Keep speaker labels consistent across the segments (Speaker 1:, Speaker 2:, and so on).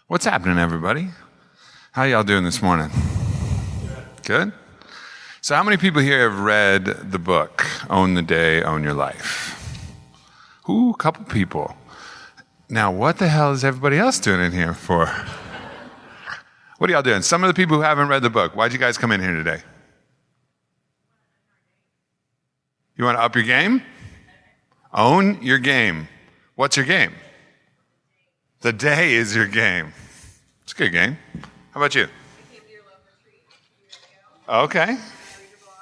Speaker 1: What's happening, everybody? How y'all doing this morning? Good? So how many people here have read the book, Own the Day, Own Your Life? Ooh, a couple people. Now, what the hell is everybody else doing in here for? What are y'all doing? Some of the people who haven't read the book, why'd you guys come in here today? You want to up your game? Own your game. What's your game? The day is your game. It's a good game. How about you?
Speaker 2: I came to your love retreat a few years ago.
Speaker 1: Okay.
Speaker 2: I read your blog.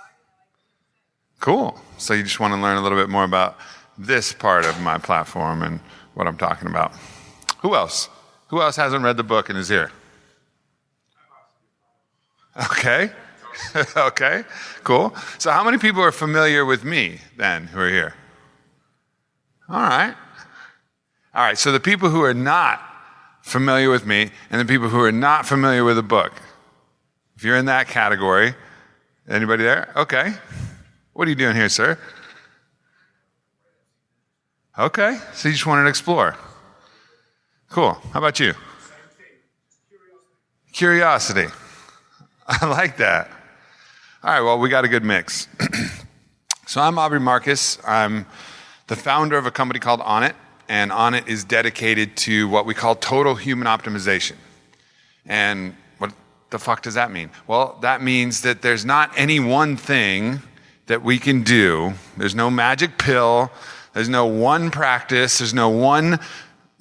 Speaker 1: Cool. So you just want to learn a little bit more about this part of my platform and what I'm talking about. Who else? Who else hasn't read the book and is here? Okay. Okay. Cool. So how many people are familiar with me then who are here? All right. All right. So the people who are not familiar with me and the people who are not familiar with the book, if you're in that category, anybody there? Okay. What are you doing here, sir? Okay. So you just wanted to explore. Cool. How about you? Curiosity. I like that. All right. Well, we got a good mix. So I'm Aubrey Marcus. I'm the founder of a company called Onnit. And Onnit is dedicated to what we call total human optimization. And what the fuck does that mean? Well, that means that there's not any one thing that we can do. There's no magic pill. There's no one practice. There's no one,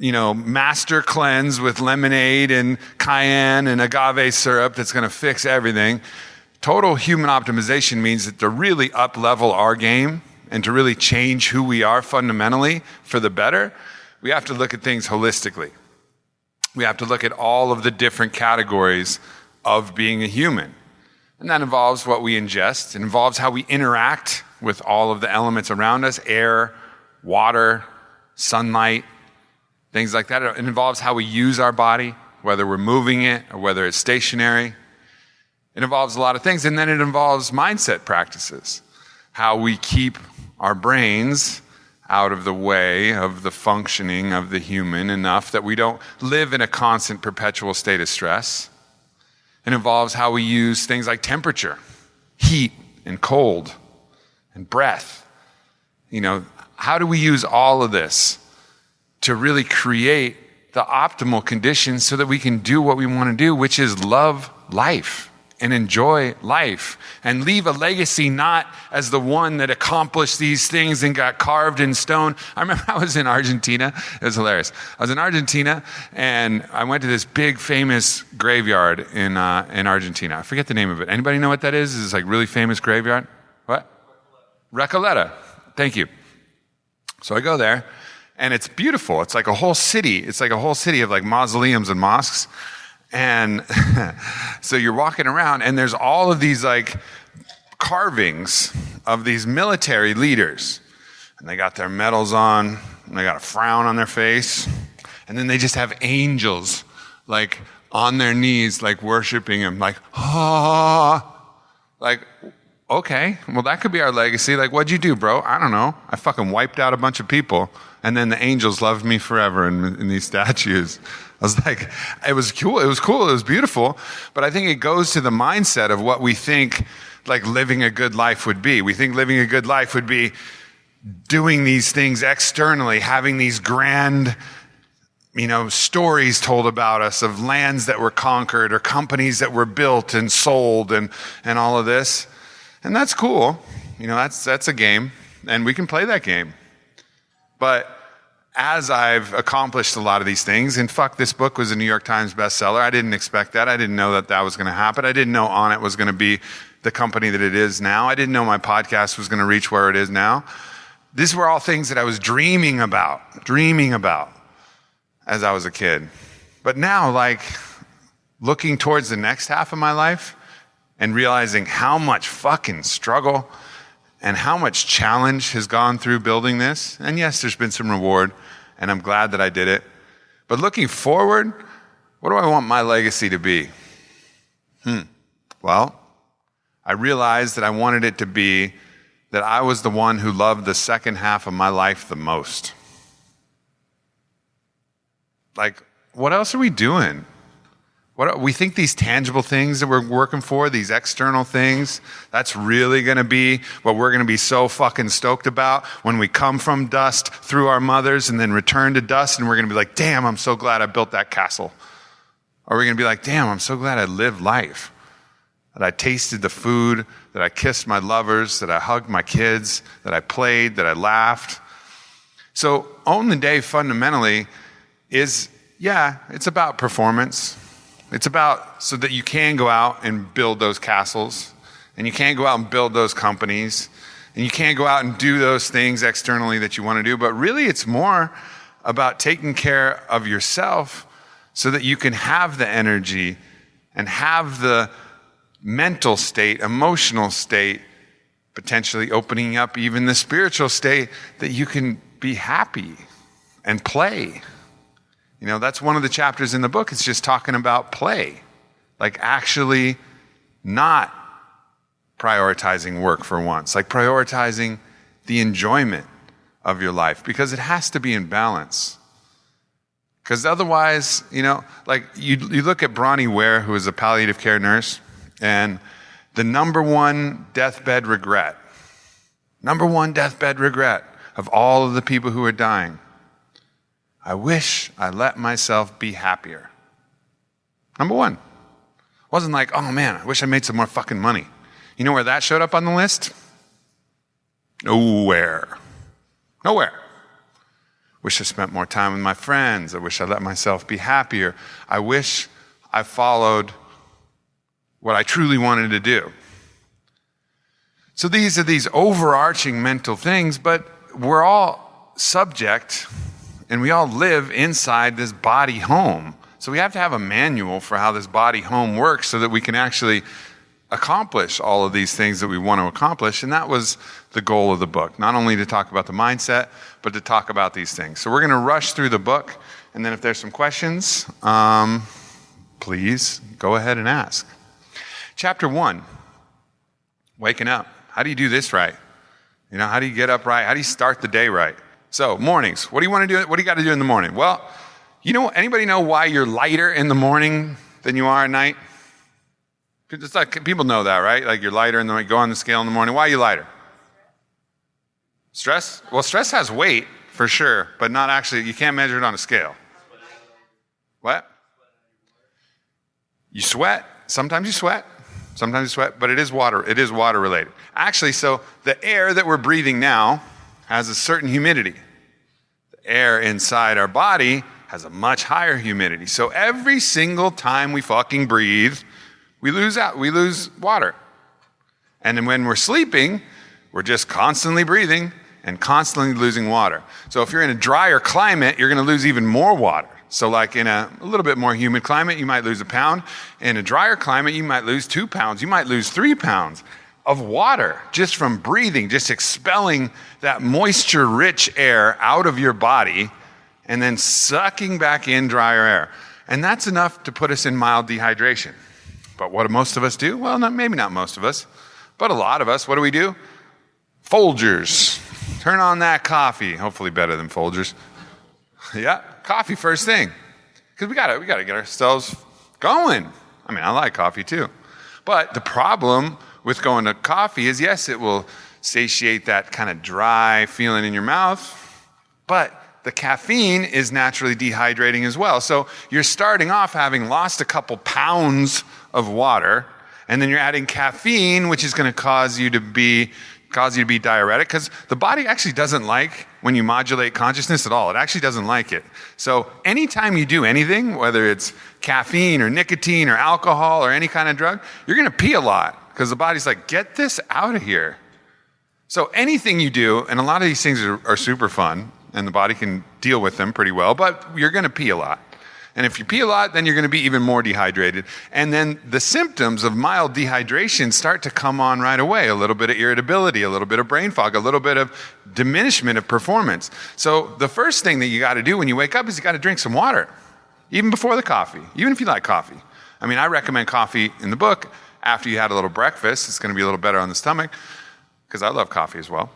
Speaker 1: master cleanse with lemonade and cayenne and agave syrup that's going to fix everything. Total human optimization means that to really up-level our game and to really change who we are fundamentally for the better, we have to look at things holistically. We have to look at all of the different categories of being a human. And that involves what we ingest. It involves how we interact with all of the elements around us, air, water, sunlight, things like that. It involves how we use our body, whether we're moving it or whether it's stationary. It involves a lot of things. And then it involves mindset practices, how we keep our brains out of the way of the functioning of the human enough that we don't live in a constant perpetual state of stress. It involves how we use things like temperature, heat and cold and breath. How do we use all of this to really create the optimal conditions so that we can do what we want to do, which is love life and enjoy life and leave a legacy not as the one that accomplished these things and got carved in stone. I remember I was in Argentina. It was hilarious. I was in Argentina and I went to this big famous graveyard in Argentina. I forget the name of it. Anybody know what that is? It's like really famous graveyard. What? Recoleta. Thank you. So I go there and it's beautiful. It's like a whole city. It's like a whole city of like mausoleums and mosques. And so you're walking around and there's all of these like carvings of these military leaders. And they got their medals on and they got a frown on their face. And then they just have angels like on their knees, like worshiping him, like, like, okay, well that could be our legacy. Like, what'd you do, bro? I don't know. I fucking wiped out a bunch of people. And then the angels loved me forever in these statues. I was like, it was cool. It was beautiful. But I think it goes to the mindset of what we think like living a good life would be. We think living a good life would be doing these things externally, having these grand, stories told about us of lands that were conquered or companies that were built and sold and all of this. And that's cool. That's a game and we can play that game. But as I've accomplished a lot of these things, and this book was a New York Times bestseller. I didn't expect that. I didn't know that was going to happen. I didn't know Onnit was going to be the company that it is now. I didn't know my podcast was going to reach where it is now. These were all things that I was dreaming about as I was a kid. But now, like, looking towards the next half of my life and realizing how much fucking struggle and how much challenge has gone through building this. And yes, there's been some reward, and I'm glad that I did it. But looking forward, what do I want my legacy to be? Well, I realized that I wanted it to be that I was the one who loved the second half of my life the most. Like, what else are we doing We think these tangible things that we're working for, these external things, that's really going to be what we're going to be so fucking stoked about when we come from dust through our mothers and then return to dust, and we're going to be like, damn, I'm so glad I built that castle. Or we're going to be like, damn, I'm so glad I lived life, that I tasted the food, that I kissed my lovers, that I hugged my kids, that I played, that I laughed. So Own the Day fundamentally is, it's about performance. It's about so that you can go out and build those castles, and you can go out and build those companies, and you can go out and do those things externally that you want to do. But really, it's more about taking care of yourself so that you can have the energy and have the mental state, emotional state, potentially opening up even the spiritual state, that you can be happy and play. You know, that's one of the chapters in the book. It's just talking about play, like actually not prioritizing work for once, like prioritizing the enjoyment of your life, because it has to be in balance. Because otherwise, you know, like you look at Bronnie Ware, who is a palliative care nurse, and the number one deathbed regret of all of the people who are dying: I wish I let myself be happier. Number one. It wasn't like, oh man, I wish I made some more fucking money. You know where that showed up on the list? Nowhere. Wish I spent more time with my friends. I wish I let myself be happier. I wish I followed what I truly wanted to do. So these are these overarching mental things, but we're all subject, and we all live inside this body home. So we have to have a manual for how this body home works so that we can actually accomplish all of these things that we want to accomplish. And that was the goal of the book, not only to talk about the mindset, but to talk about these things. So we're going to rush through the book, and then if there's some questions, please go ahead and ask. Chapter 1, waking up. How do you do this right? You know, how do you get up right? How do you start the day right? So mornings, what do you want to do? What do you got to do in the morning? Well, you know, anybody know why you're lighter in the morning than you are at night? It's like, people know that, right? Like you're lighter in the morning, go on the scale in the morning. Why are you lighter? Stress? Well, stress has weight for sure, but not actually, you can't measure it on a scale. What? You sweat. Sometimes you sweat, but it is water related. Actually, so the air that we're breathing now has a certain humidity. The air inside our body has a much higher humidity. So every single time we fucking breathe, we lose water. And then when we're sleeping, we're just constantly breathing and constantly losing water. So if you're in a drier climate, you're going to lose even more water. So like in a little bit more humid climate, you might lose 1 pound. In a drier climate, you might lose 2 pounds. You might lose 3 pounds of water just from breathing, just expelling that moisture-rich air out of your body and then sucking back in drier air. And that's enough to put us in mild dehydration. But what do most of us do? Well, maybe not most of us, but a lot of us. What do? Folgers. Turn on that coffee. Hopefully better than Folgers. Yeah, coffee first thing. Because we gotta get ourselves going. I mean, I like coffee too. But the problem with going to coffee is, yes, it will satiate that kind of dry feeling in your mouth, but the caffeine is naturally dehydrating as well. So you're starting off having lost a couple pounds of water, and then you're adding caffeine, which is going to cause you to be diuretic, because the body actually doesn't like when you modulate consciousness at all. It actually doesn't like it. So anytime you do anything, whether it's caffeine or nicotine or alcohol or any kind of drug, you're going to pee a lot, because the body's like, get this out of here. So anything you do, and a lot of these things are super fun, and the body can deal with them pretty well, but you're going to pee a lot. And if you pee a lot, then you're going to be even more dehydrated. And then the symptoms of mild dehydration start to come on right away. A little bit of irritability, a little bit of brain fog, a little bit of diminishment of performance. So the first thing that you got to do when you wake up is you got to drink some water, even before the coffee, even if you like coffee. I mean, I recommend coffee in the book after you had a little breakfast. It's going to be a little better on the stomach, because I love coffee as well.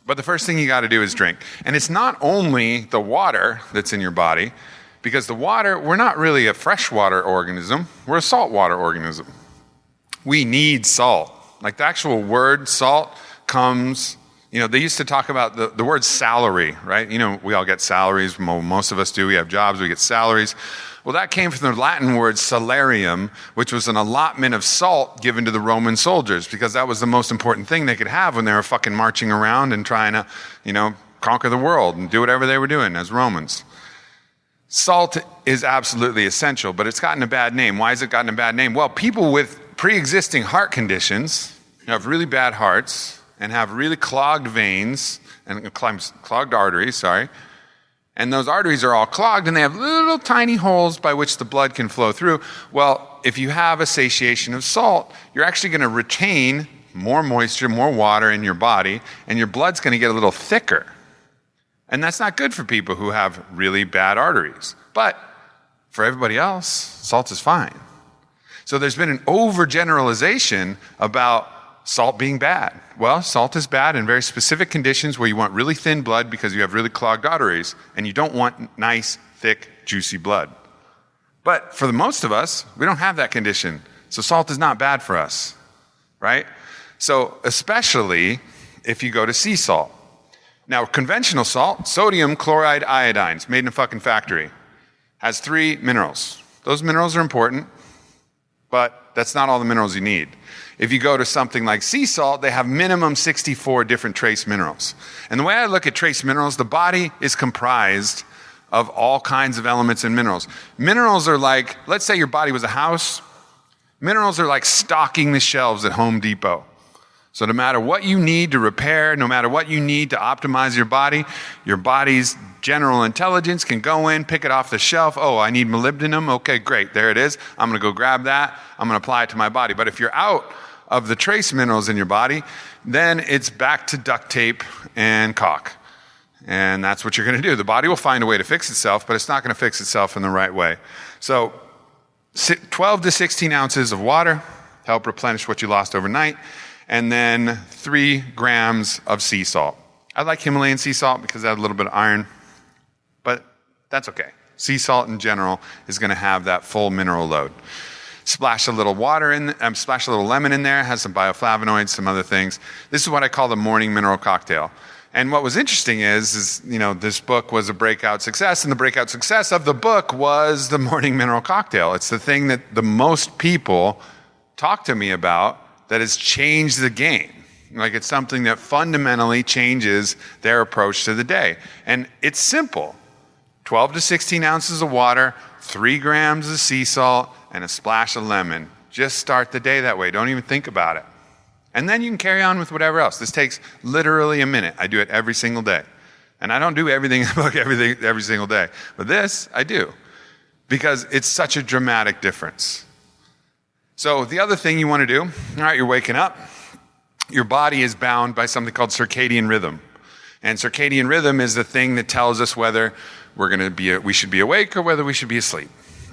Speaker 1: But the first thing you got to do is drink. And it's not only the water that's in your body, Because the water, we're not really a freshwater organism, we're a saltwater organism. We need salt. Like the actual word salt comes, they used to talk about the word salary, right? We all get salaries, most of us do, we have jobs, we get salaries. Well, that came from the Latin word salarium, which was an allotment of salt given to the Roman soldiers, because that was the most important thing they could have when they were fucking marching around and trying to, conquer the world and do whatever they were doing as Romans. Salt is absolutely essential, but it's gotten a bad name. Why has it gotten a bad name? Well, people with pre-existing heart conditions have really bad hearts and have really clogged veins and clogged arteries, and those arteries are all clogged and they have little tiny holes by which the blood can flow through. Well, if you have a satiation of salt, you're actually going to retain more moisture, more water in your body, and your blood's going to get a little thicker. And that's not good for people who have really bad arteries. But for everybody else, salt is fine. So there's been an overgeneralization about salt being bad. Well, salt is bad in very specific conditions where you want really thin blood because you have really clogged arteries, and you don't want nice, thick, juicy blood. But for the most of us, we don't have that condition. So salt is not bad for us, right? So especially if you go to sea salt. Now, conventional salt, sodium chloride iodine, it's made in a fucking factory, has 3 minerals. Those minerals are important, but that's not all the minerals you need. If you go to something like sea salt, they have minimum 64 different trace minerals. And the way I look at trace minerals, the body is comprised of all kinds of elements and minerals. Minerals are like, let's say your body was a house. Minerals are like stocking the shelves at Home Depot. So no matter what you need to repair, no matter what you need to optimize your body's general intelligence can go in, pick it off the shelf. Oh, I need molybdenum. Okay, great. There it is. I'm going to go grab that. I'm going to apply it to my body. But if you're out of the trace minerals in your body, then it's back to duct tape and caulk. And that's what you're going to do. The body will find a way to fix itself, but it's not going to fix itself in the right way. So 12 to 16 ounces of water help replenish what you lost overnight. And then 3 grams of sea salt. I like Himalayan sea salt because it has a little bit of iron, but that's okay. Sea salt in general is going to have that full mineral load. Splash a little splash a little lemon in there, has some bioflavonoids, some other things. This is what I call the morning mineral cocktail. And what was interesting is this book was a breakout success, and the breakout success of the book was the morning mineral cocktail. It's the thing that the most people talk to me about that has changed the game. Like it's something that fundamentally changes their approach to the day. And it's simple. 12 to 16 ounces of water, 3 grams of sea salt, and a splash of lemon. Just start the day that way. Don't even think about it. And then you can carry on with whatever else. This takes literally a minute. I do it every single day. And I don't do everything in the book every single day. But this, I do. Because it's such a dramatic difference. So the other thing you want to do, all right, you're waking up. Your body is bound by something called circadian rhythm. And circadian rhythm is the thing that tells us whether we should be awake or whether we should be asleep.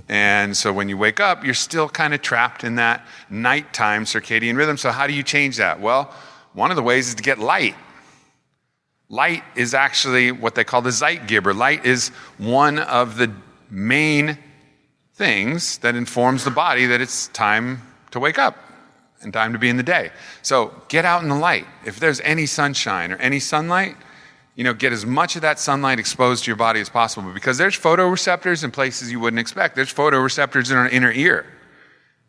Speaker 1: And so when you wake up, you're still kind of trapped in that nighttime circadian rhythm. So how do you change that? Well, one of the ways is to get light. Light is actually what they call the Zeitgeber. Light is one of the main things that informs the body that it's time to wake up and time to be in the day. So get out in the light. If there's any sunshine or any sunlight, get as much of that sunlight exposed to your body as possible, because there's photoreceptors in places you wouldn't expect. There's photoreceptors in our inner ear,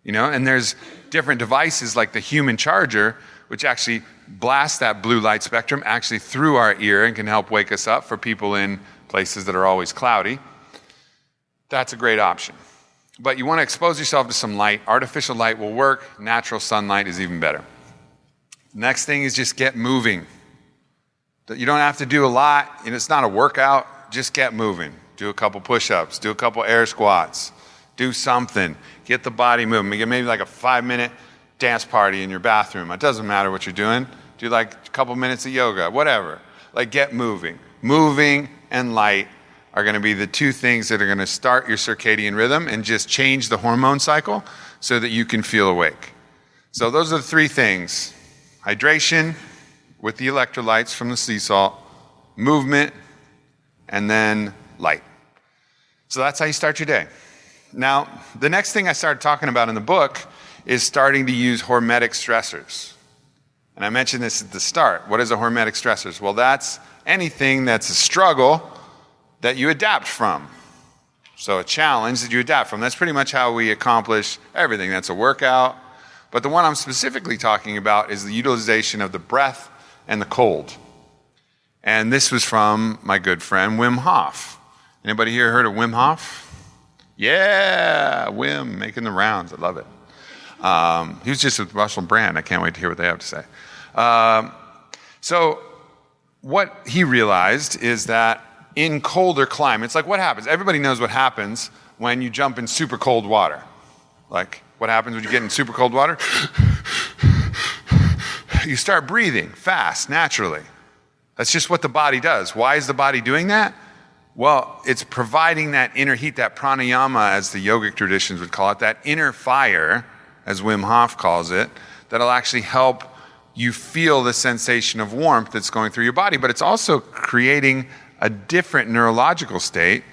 Speaker 1: and there's different devices like the human charger, which actually blasts that blue light spectrum actually through our ear and can help wake us up for people in places that are always cloudy. That's a great option. But you want to expose yourself to some light. Artificial light will work. Natural sunlight is even better. Next thing is just get moving. You don't have to do a lot. It's not a workout. Just get moving. Do a couple push-ups. Do a couple air squats. Do something. Get the body moving. Maybe like a 5-minute dance party in your bathroom. It doesn't matter what you're doing. Do like a couple minutes of yoga. Whatever. Like get moving. Moving and light are going to be the 2 things that are going to start your circadian rhythm and just change the hormone cycle so that you can feel awake. So those are the 3 things. Hydration with the electrolytes from the sea salt, movement, and then light. So that's how you start your day. Now, the next thing I started talking about in the book is starting to use hormetic stressors. And I mentioned this at the start. What is a hormetic stressor? Well, that's anything that's a struggle that you adapt from. So a challenge that you adapt from. That's pretty much how we accomplish everything. That's a workout. But the one I'm specifically talking about is the utilization of the breath and the cold. And this was from my good friend Wim Hof. Anybody here heard of Wim Hof? Yeah, Wim, making the rounds. I love it. He was just with Russell Brand. I can't wait to hear what they have to say. So what he realized is that in colder climates, like what happens? Everybody knows what happens when you jump in super cold water. Like what happens when you get in super cold water? You start breathing fast, naturally. That's just what the body does. Why is the body doing that? Well, it's providing that inner heat, that pranayama, as the yogic traditions would call it, that inner fire, as Wim Hof calls it, that'll actually help you feel the sensation of warmth that's going through your body. But it's also creating a different neurological state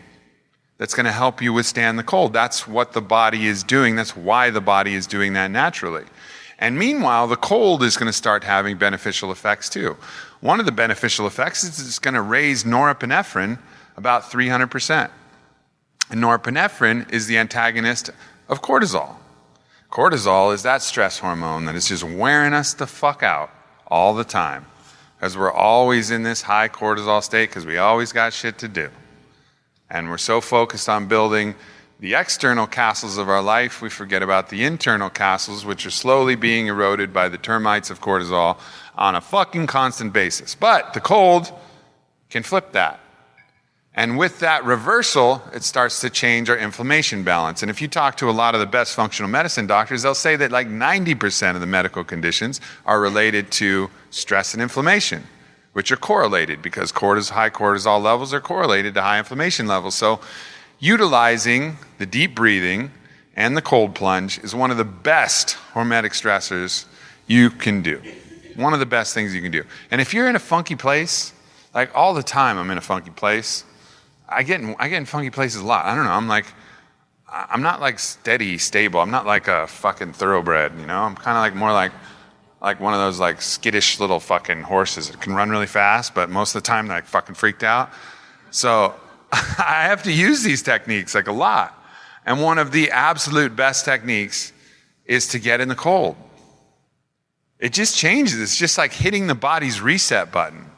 Speaker 1: that's going to help you withstand the cold. That's what the body is doing. That's why the body is doing that naturally. And meanwhile, the cold is going to start having beneficial effects too. One of the beneficial effects is it's going to raise norepinephrine about 300%. And norepinephrine is the antagonist of cortisol. Cortisol is that stress hormone that is just wearing us the fuck out all the time. Because we're always in this high cortisol state because we always got shit to do. And we're so focused on building the external castles of our life, we forget about the internal castles, which are slowly being eroded by the termites of cortisol on a fucking constant basis. But the cold can flip that. And with that reversal, it starts to change our inflammation balance. And if you talk to a lot of the best functional medicine doctors, they'll say that like 90% of the medical conditions are related to stress and inflammation, which are correlated because high cortisol levels are correlated to high inflammation levels. So utilizing the deep breathing and the cold plunge is one of the best hormetic stressors you can do. One of the best things you can do. And if you're in a funky place, like all the time I'm in a funky place, I get in funky places a lot. I don't know. I'm not like steady, stable. I'm not like a fucking thoroughbred, you know? I'm kind of like more like one of those like skittish little fucking horses that can run really fast, but most of the time they're like fucking freaked out. So I have to use these techniques like a lot. And one of the absolute best techniques is to get in the cold. It just changes. It's just like hitting the body's reset button.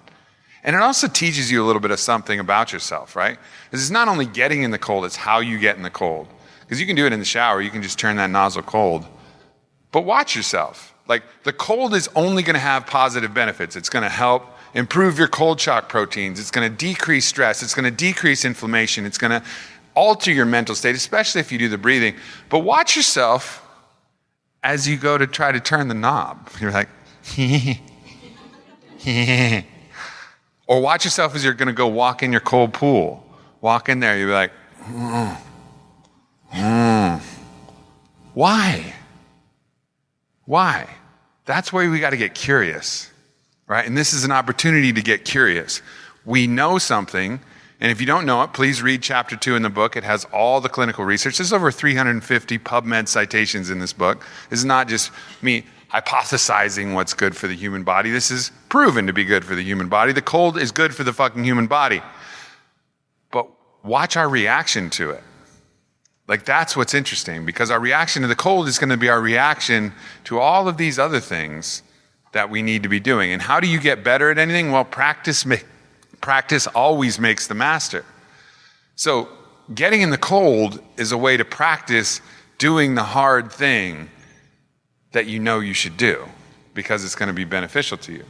Speaker 1: And it also teaches you a little bit of something about yourself, right? Because it's not only getting in the cold, it's how you get in the cold. Because you can do it in the shower, you can just turn that nozzle cold. But watch yourself. Like, the cold is only going to have positive benefits. It's going to help improve your cold shock proteins. It's going to decrease stress. It's going to decrease inflammation. It's going to alter your mental state, especially if you do the breathing. But watch yourself as you go to try to turn the knob. You're like, Or watch yourself as you're going to go walk in your cold pool. Walk in there, you'll be like, Why? Why? That's where we got to get curious, right? And this is an opportunity to get curious. We know something, and if you don't know it, please read chapter 2 in the book. It has all the clinical research. There's over 350 PubMed citations in this book. This is not just me hypothesizing what's good for the human body. This is proven to be good for the human body. The cold is good for the fucking human body. But watch our reaction to it. Like, that's what's interesting, because our reaction to the cold is going to be our reaction to all of these other things that we need to be doing. And how do you get better at anything? Well, practice always makes the master. So getting in the cold is a way to practice doing the hard thing that you know you should do, because it's going to be beneficial to you.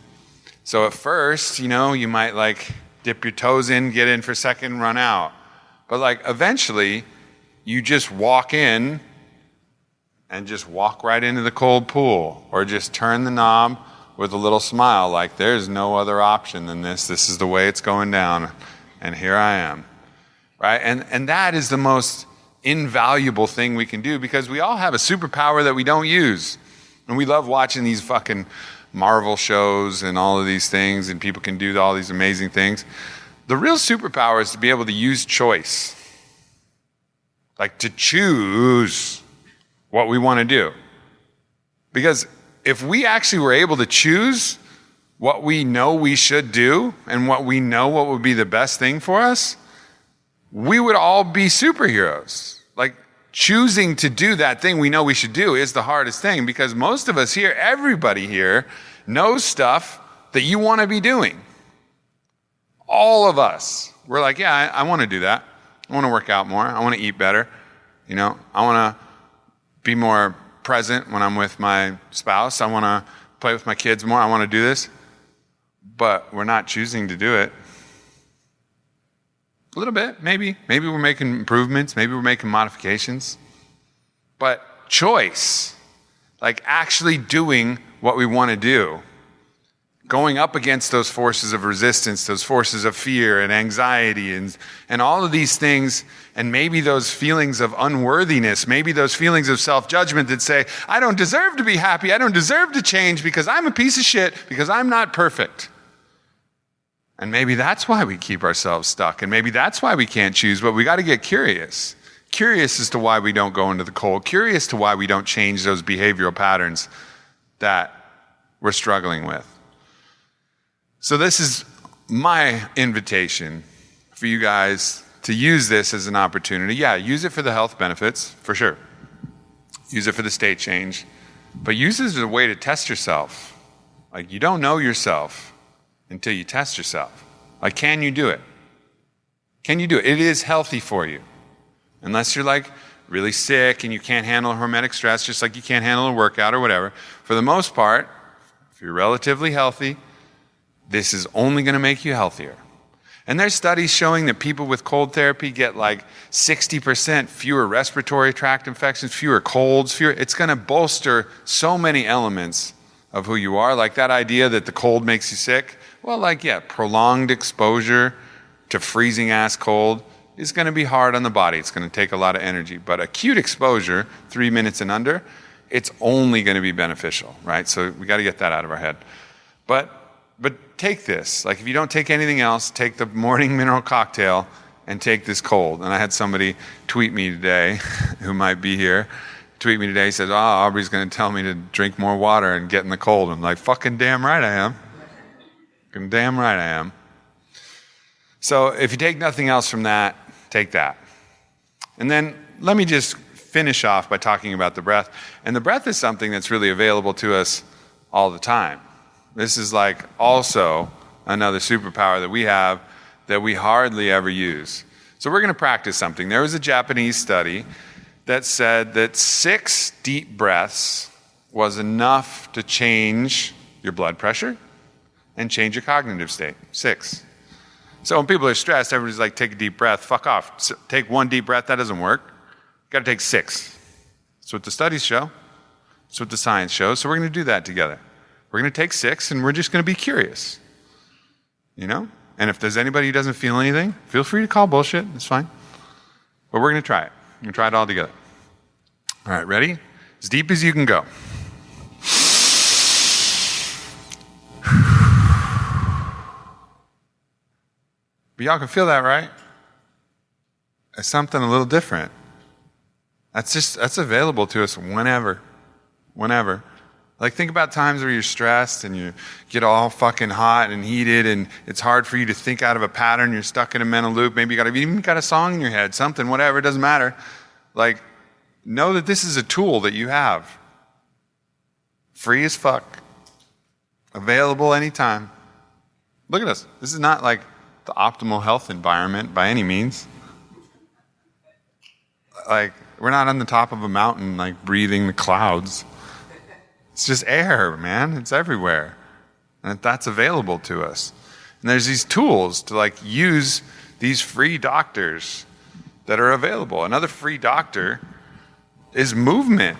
Speaker 1: So at first, you might like dip your toes in, get in for a second, run out. But like eventually, you just walk in and just walk right into the cold pool, or just turn the knob with a little smile, like there's no other option than this. This is the way it's going down, and here I am, right? And that is the most invaluable thing we can do, because we all have a superpower that we don't use. And we love watching these fucking Marvel shows and all of these things, and people can do all these amazing things. The real superpower is to be able to use choice. Like to choose what we want to do. Because if we actually were able to choose what we know we should do and what we know what would be the best thing for us, we would all be superheroes. Like choosing to do that thing we know we should do is the hardest thing, because most of us here, everybody here, knows stuff that you want to be doing. All of us. We're like, yeah, I want to do that. I want to work out more. I want to eat better. I want to be more present when I'm with my spouse. I want to play with my kids more. I want to do this. But we're not choosing to do it. A little bit, maybe. Maybe we're making improvements. Maybe we're making modifications. But choice, like actually doing what we want to do, going up against those forces of resistance, those forces of fear and anxiety and all of these things, and maybe those feelings of unworthiness, maybe those feelings of self-judgment that say, I don't deserve to be happy, I don't deserve to change because I'm a piece of shit, because I'm not perfect. And maybe that's why we keep ourselves stuck, and maybe that's why we can't choose, but we got to get curious. Curious as to why we don't go into the cold, curious to why we don't change those behavioral patterns that we're struggling with. So this is my invitation for you guys to use this as an opportunity. Yeah, use it for the health benefits, for sure. Use it for the state change. But use it as a way to test yourself. Like, you don't know yourself until you test yourself. Like, can you do it? Can you do it? It is healthy for you. Unless you're like really sick and you can't handle hormetic stress, just like you can't handle a workout or whatever. For the most part, if you're relatively healthy, this is only going to make you healthier. And there's studies showing that people with cold therapy get like 60% fewer respiratory tract infections, fewer colds, it's going to bolster so many elements of who you are. Like that idea that the cold makes you sick. Well, prolonged exposure to freezing ass cold is going to be hard on the body. It's going to take a lot of energy. But acute exposure, 3 minutes and under, it's only going to be beneficial, right? So we got to get that out of our head. But take this. Like if you don't take anything else, take the morning mineral cocktail and take this cold. And I had somebody tweet me today, who might be here, he said, Aubrey's going to tell me to drink more water and get in the cold. I'm like, fucking damn right I am. Fucking damn right I am. So if you take nothing else from that, take that. And then let me just finish off by talking about the breath. And the breath is something that's really available to us all the time. This is like also another superpower that we have that we hardly ever use. So we're going to practice something. There was a Japanese study that said that 6 deep breaths was enough to change your blood pressure and change your cognitive state. 6. So when people are stressed, everybody's like, take a deep breath, fuck off. Take 1 deep breath, that doesn't work. You've got to take 6. That's what the studies show. That's what the science shows. So we're going to do that together. We're going to take 6 and we're just going to be curious. And if there's anybody who doesn't feel anything, feel free to call bullshit. It's fine. But we're going to try it. We're going to try it all together. All right, ready? As deep as you can go. But y'all can feel that, right? It's something a little different. That's available to us whenever. Like think about times where you're stressed and you get all fucking hot and heated and it's hard for you to think out of a pattern. You're stuck in a mental loop. Maybe you even got a song in your head, something, whatever, it doesn't matter. Like, know that this is a tool that you have. Free as fuck. Available anytime. Look at us. This is not like the optimal health environment by any means. Like, we're not on the top of a mountain, like breathing the clouds. It's just air, man. It's everywhere. And that's available to us. And there's these tools to like use these free doctors that are available. Another free doctor is movement.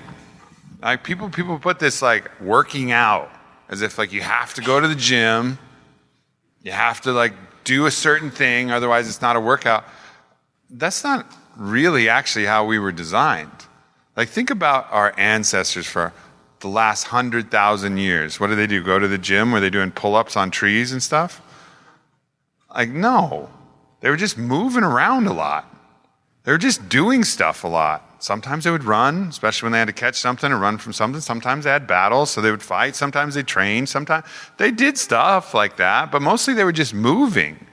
Speaker 1: Like people put this like working out as if like you have to go to the gym. You have to like do a certain thing, otherwise it's not a workout. That's not really actually how we were designed. Like think about our ancestors for the last 100,000 years. What do? Go to the gym? Were they doing pull-ups on trees and stuff? Like, no. They were just moving around a lot. They were just doing stuff a lot. Sometimes they would run, especially when they had to catch something or run from something. Sometimes they had battles, so they would fight. Sometimes they trained. Sometimes they did stuff like that, but mostly they were just moving.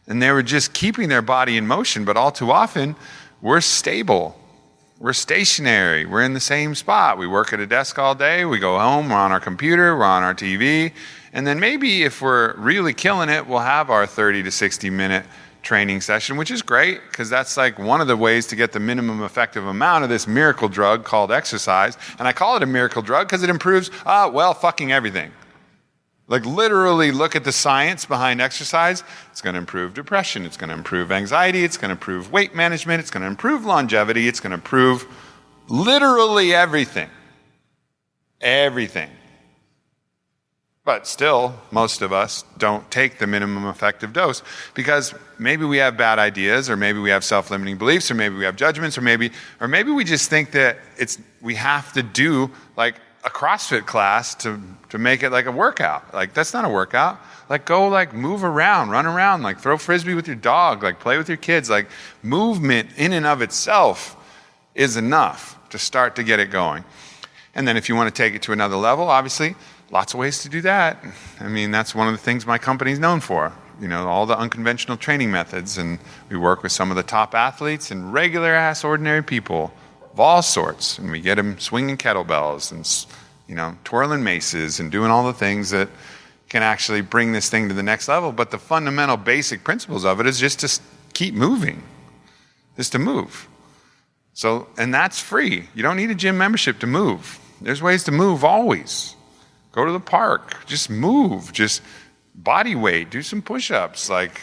Speaker 1: And they were just keeping their body in motion. But all too often, we're stable. We're stationary. We're in the same spot. We work at a desk all day. We go home. We're on our computer. We're on our TV. And then maybe if we're really killing it, we'll have our 30 to 60 minute training session, which is great because that's like one of the ways to get the minimum effective amount of this miracle drug called exercise. And I call it a miracle drug because it improves, fucking everything. Like literally look at the science behind exercise. It's going to improve depression. It's going to improve anxiety. It's going to improve weight management. It's going to improve longevity. It's going to improve literally everything. Everything. But still, most of us don't take the minimum effective dose because maybe we have bad ideas, or maybe we have self-limiting beliefs, or maybe we have judgments, or maybe we just think that we have to do like a CrossFit class to make it like a workout. Like that's not a workout. Like go like move around, run around, like throw frisbee with your dog, like play with your kids. Like movement in and of itself is enough to start to get it going. And then if you want to take it to another level, obviously, lots of ways to do that. I mean, that's one of the things my company's known for. You know, all the unconventional training methods. And we work with some of the top athletes and regular ass ordinary people of all sorts. And we get them swinging kettlebells and, you know, twirling maces and doing all the things that can actually bring this thing to the next level. But the fundamental basic principles of it is just to keep moving, just to move. So, and that's free. You don't need a gym membership to move. There's ways to move always. Go to the park, just move, just body weight, do some push-ups, like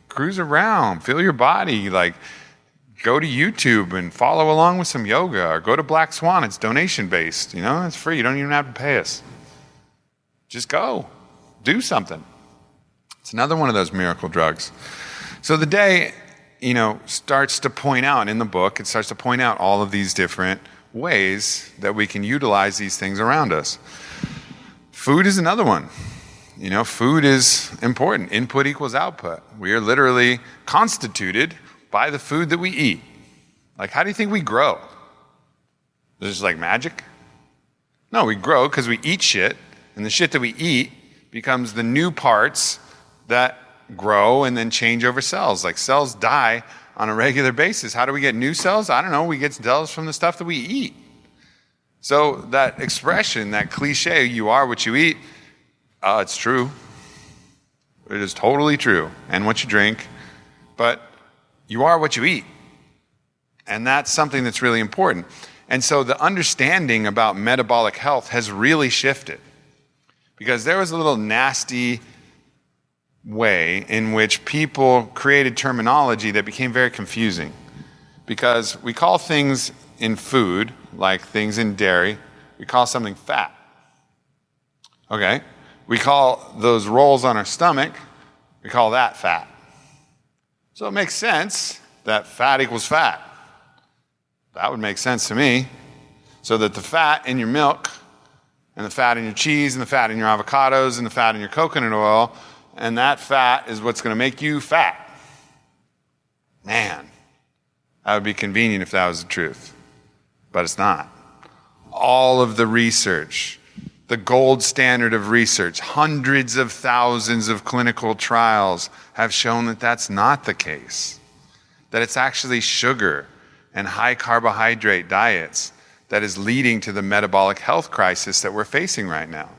Speaker 1: cruise around, feel your body, like go to YouTube and follow along with some yoga, or go to Black Swan, it's donation-based, you know, it's free, you don't even have to pay us. Just go, do something. It's another one of those miracle drugs. So the day, you know, starts to point out in the book, it starts to point out all of these different ways that we can utilize these things around us. Food is another one. You know, food is important. Input equals output. We are literally constituted by the food that we eat. Like, how do you think we grow? Is this like magic? No, we grow because we eat shit, and the shit that we eat becomes the new parts that grow and then change over cells. Like cells die on a regular basis. How do we get new cells? I don't know. We get cells from the stuff that we eat. So that expression, that cliche, you are what you eat, it's true. It is totally true. And what you drink. But you are what you eat. And that's something that's really important. And so the understanding about metabolic health has really shifted. Because there was a little nasty way in which people created terminology that became very confusing. Because we call things in food, like things in dairy, we call something fat. Okay? We call those rolls on our stomach, we call that fat. So it makes sense that fat equals fat. That would make sense to me. So that the fat in your milk, and the fat in your cheese, and the fat in your avocados, and the fat in your coconut oil, and that fat is what's going to make you fat. Man, that would be convenient if that was the truth. But it's not. All of the research, the gold standard of research, hundreds of thousands of clinical trials have shown that that's not the case. That it's actually sugar and high carbohydrate diets that is leading to the metabolic health crisis that we're facing right now.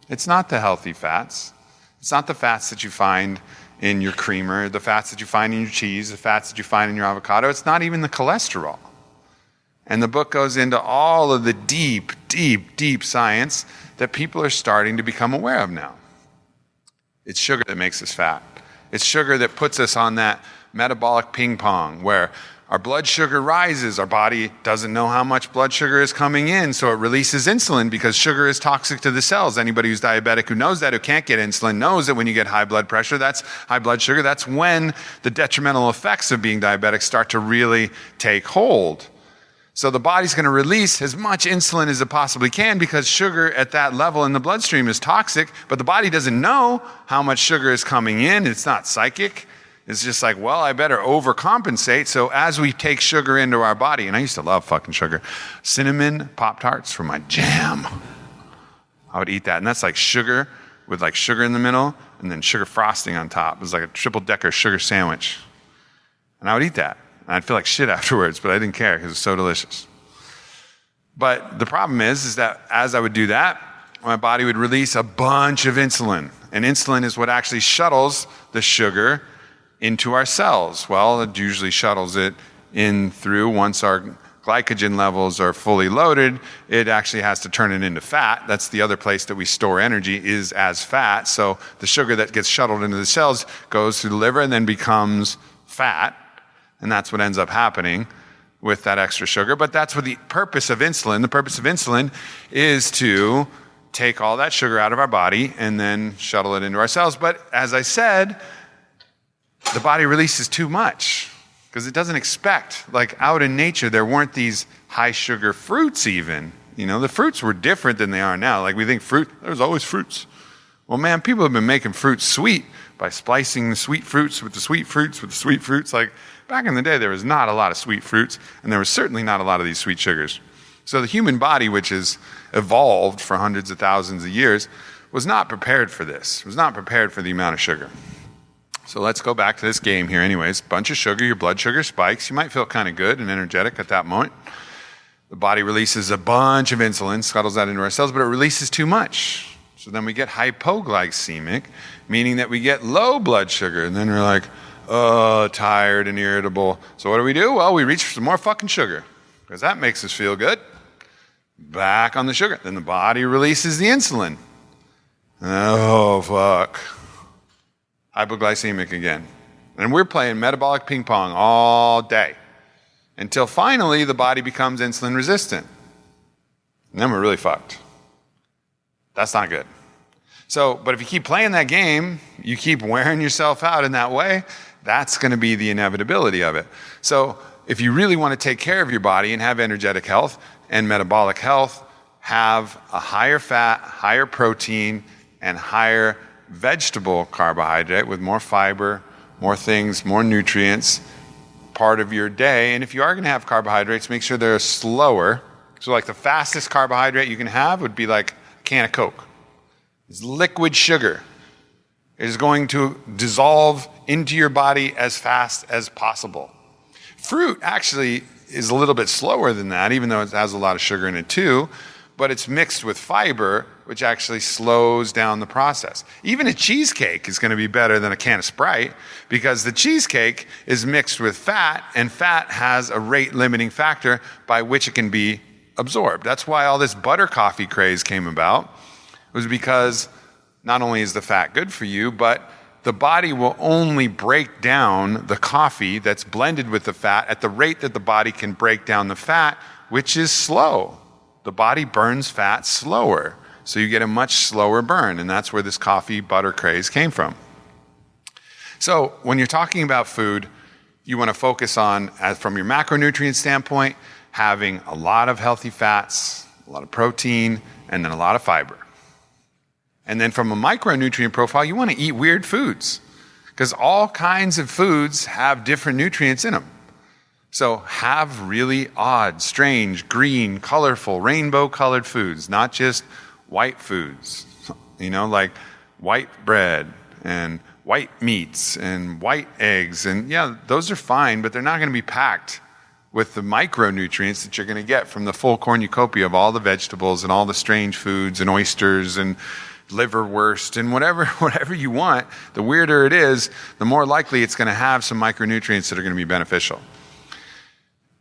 Speaker 1: It's not the healthy fats. It's not the fats that you find in your creamer, the fats that you find in your cheese, the fats that you find in your avocado. It's not even the cholesterol. And the book goes into all of the deep, deep, deep science that people are starting to become aware of now. It's sugar that makes us fat. It's sugar that puts us on that metabolic ping pong where our blood sugar rises. Our body doesn't know how much blood sugar is coming in, so it releases insulin because sugar is toxic to the cells. Anybody who's diabetic who knows that, who can't get insulin, knows that when you get high blood pressure, that's high blood sugar. That's when the detrimental effects of being diabetic start to really take hold. So the body's going to release as much insulin as it possibly can because sugar at that level in the bloodstream is toxic, but the body doesn't know how much sugar is coming in. It's not psychic. It's just like, well, I better overcompensate. So as we take sugar into our body, and I used to love fucking sugar, cinnamon Pop-Tarts were my jam. I would eat that. And that's like sugar with like sugar in the middle and then sugar frosting on top. It was like a triple-decker sugar sandwich. And I would eat that. And I'd feel like shit afterwards, but I didn't care because it was so delicious. But the problem is that as I would do that, my body would release a bunch of insulin. And insulin is what actually shuttles the sugar into our cells. Well, it usually shuttles it in through once our glycogen levels are fully loaded. It actually has to turn it into fat. That's the other place that we store energy, is as fat. So the sugar that gets shuttled into the cells goes through the liver and then becomes fat. And that's what ends up happening with that extra sugar. But that's what the purpose of insulin. The purpose of insulin is to take all that sugar out of our body and then shuttle it into our cells. But as I said, the body releases too much because it doesn't expect, like out in nature, there weren't these high sugar fruits even. You know, the fruits were different than they are now. Like we think fruit, there's always fruits. Well, man, people have been making fruits sweet by splicing the sweet fruits with the sweet fruits with the sweet fruits. Like back in the day, there was not a lot of sweet fruits, and there was certainly not a lot of these sweet sugars. So the human body, which has evolved for hundreds of thousands of years, was not prepared for this, was not prepared for the amount of sugar. So let's go back to this game here anyways. Bunch of sugar, your blood sugar spikes. You might feel kind of good and energetic at that moment. The body releases a bunch of insulin, scuttles that into our cells, but it releases too much. So then we get hypoglycemic, meaning that we get low blood sugar. And then we're like, tired and irritable. So what do? Well, we reach for some more fucking sugar because that makes us feel good. Back on the sugar. Then the body releases the insulin. Oh, fuck. Hypoglycemic again. And we're playing metabolic ping pong all day until finally the body becomes insulin resistant. And then we're really fucked. That's not good. So, but if you keep playing that game, you keep wearing yourself out in that way, that's going to be the inevitability of it. So if you really want to take care of your body and have energetic health and metabolic health, have a higher fat, higher protein, and higher vegetable carbohydrate with more fiber, more things, more nutrients part of your day. And if you are going to have carbohydrates, make sure they're slower. So like the fastest carbohydrate you can have would be like a can of Coke. It's liquid sugar. It is going to dissolve into your body as fast as possible. Fruit actually is a little bit slower than that, even though it has a lot of sugar in it too, but it's mixed with fiber, which actually slows down the process. Even a cheesecake is going to be better than a can of Sprite because the cheesecake is mixed with fat, and fat has a rate limiting factor by which it can be absorbed. That's why all this butter coffee craze came about. It was because not only is the fat good for you, but the body will only break down the coffee that's blended with the fat at the rate that the body can break down the fat, which is slow. The body burns fat slower, so you get a much slower burn, and that's where this coffee butter craze came from. So when you're talking about food, you want to focus on, from your macronutrient standpoint, having a lot of healthy fats, a lot of protein, and then a lot of fiber. And then from a micronutrient profile, you want to eat weird foods because all kinds of foods have different nutrients in them. So have really odd, strange, green, colorful, rainbow-colored foods, not just white foods, you know, like white bread and white meats and white eggs. And yeah, those are fine, but they're not going to be packed with the micronutrients that you're going to get from the full cornucopia of all the vegetables and all the strange foods and oysters and liverwurst and whatever you want. The weirder it is, the more likely it's going to have some micronutrients that are going to be beneficial.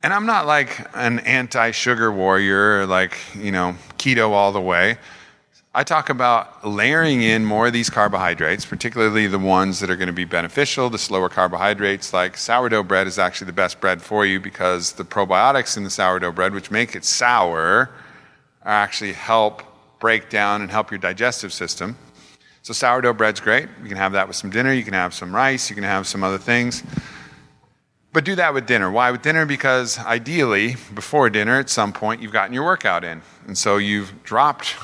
Speaker 1: And I'm not like an anti-sugar warrior, or like, you know, keto all the way. I talk about layering in more of these carbohydrates, particularly the ones that are going to be beneficial, the slower carbohydrates. Like sourdough bread is actually the best bread for you because the probiotics in the sourdough bread, which make it sour, actually help break down and help your digestive system. So sourdough bread's great. You can have that with some dinner. You can have some rice. You can have some other things. But do that with dinner. Why with dinner? Because ideally, before dinner, at some point, you've gotten your workout in. And so you've dropped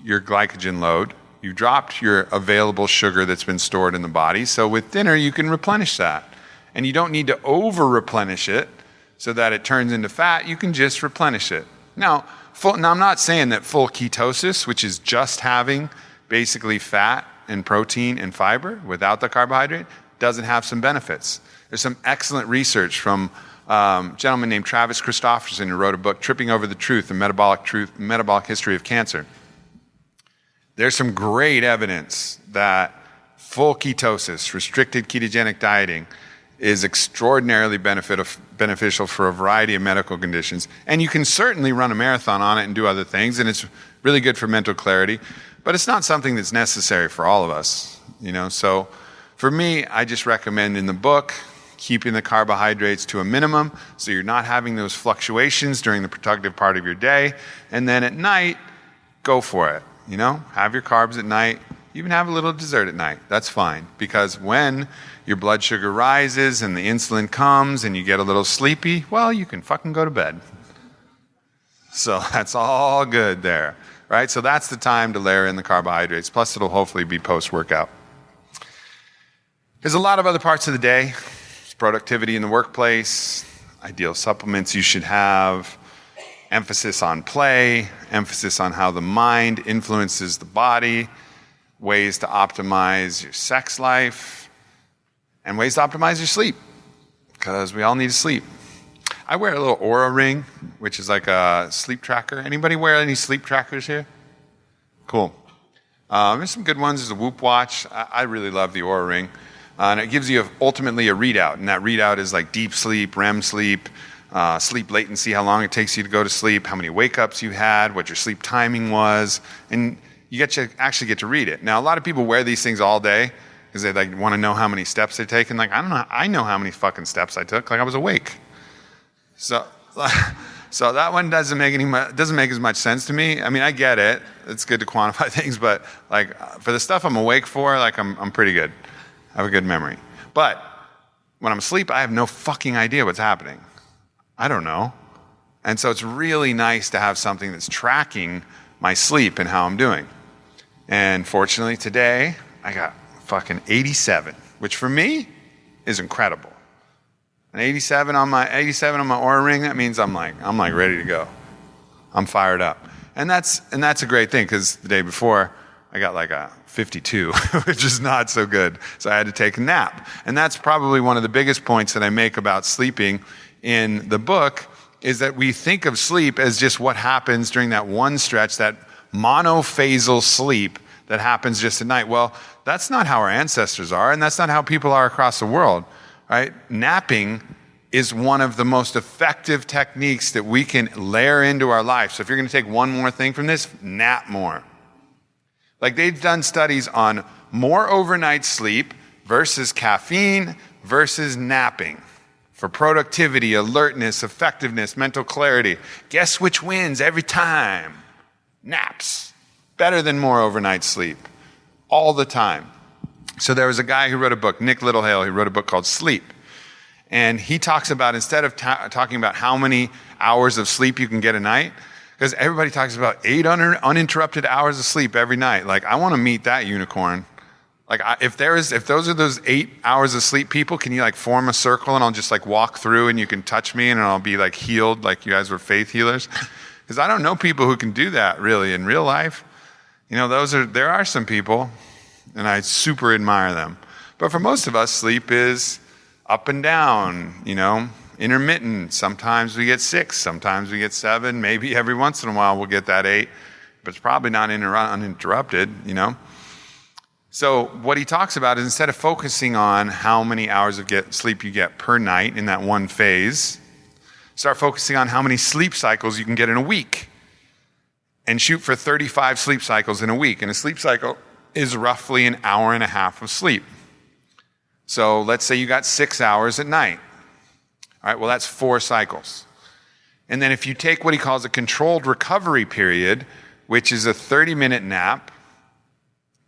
Speaker 1: your glycogen load. You've dropped your available sugar that's been stored in the body. So with dinner, you can replenish that. And you don't need to over-replenish it so that it turns into fat. You can just replenish it. Now, I'm not saying that full ketosis, which is just having basically fat and protein and fiber without the carbohydrate, doesn't have some benefits. There's some excellent research from a gentleman named Travis Christofferson who wrote a book, Tripping Over the Truth, Metabolic History of Cancer. There's some great evidence that full ketosis, restricted ketogenic dieting, is extraordinarily beneficial for a variety of medical conditions. And you can certainly run a marathon on it and do other things, and it's really good for mental clarity, but it's not something that's necessary for all of us, So for me, I just recommend in the book keeping the carbohydrates to a minimum so you're not having those fluctuations during the productive part of your day. And then at night, go for it. Have your carbs at night. Even have a little dessert at night. That's fine. Because when your blood sugar rises and the insulin comes and you get a little sleepy, well, you can fucking go to bed. So that's all good there, right? So that's the time to layer in the carbohydrates. Plus, it'll hopefully be post-workout. There's a lot of other parts of the day. There's productivity in the workplace, ideal supplements you should have, emphasis on play, emphasis on how the mind influences the body, ways to optimize your sex life, and ways to optimize your sleep, because we all need to sleep. I wear a little Oura ring, which is like a sleep tracker. Anybody wear any sleep trackers here? Cool. There's some good ones. There's a Whoop watch. I really love the Oura ring. And it gives you ultimately a readout, and that readout is like deep sleep, REM sleep, sleep latency, how long it takes you to go to sleep, how many wake-ups you had, what your sleep timing was, and you actually get to read it. Now, a lot of people wear these things all day because they want to know how many steps they're taking. Like, I don't know. I know how many fucking steps I took. Like, I was awake. So that one doesn't make as much sense to me. I mean, I get it. It's good to quantify things, but for the stuff I'm awake for, I'm pretty good. I have a good memory. But when I'm asleep, I have no fucking idea what's happening. I don't know. And so it's really nice to have something that's tracking my sleep and how I'm doing. And fortunately today, I got fucking 87, which for me is incredible. An 87 on my Oura ring, that means I'm ready to go. I'm fired up. And that's a great thing, because the day before I got like a 52, which is not so good. So I had to take a nap. And that's probably one of the biggest points that I make about sleeping in the book, is that we think of sleep as just what happens during that one stretch, that monophasal sleep that happens just at night. Well, that's not how our ancestors are, and that's not how people are across the world, right? Napping is one of the most effective techniques that we can layer into our life. So if you're going to take one more thing from this, nap more. Like, they've done studies on more overnight sleep versus caffeine versus napping for productivity, alertness, effectiveness, mental clarity. Guess which wins every time? Naps. Better than more overnight sleep. All the time. So there was a guy who wrote a book, Nick Littlehale, he wrote a book called Sleep. And he talks about, instead of talking about how many hours of sleep you can get a night, because everybody talks about 800 uninterrupted hours of sleep every night. Like, I want to meet that unicorn. Like, if those are those 8 hours of sleep people, can you form a circle and I'll just walk through and you can touch me and I'll be healed like you guys were faith healers? Because I don't know people who can do that really in real life. There are some people, and I super admire them. But for most of us, sleep is up and down, intermittent. Sometimes we get 6, sometimes we get 7, maybe every once in a while we'll get that 8, but it's probably not uninterrupted, So what he talks about is, instead of focusing on how many hours of sleep you get per night in that one phase, start focusing on how many sleep cycles you can get in a week, and shoot for 35 sleep cycles in a week. And a sleep cycle is roughly an hour and a half of sleep. So let's say you got 6 hours at night. All right, well, that's 4 cycles. And then if you take what he calls a controlled recovery period, which is a 30-minute nap,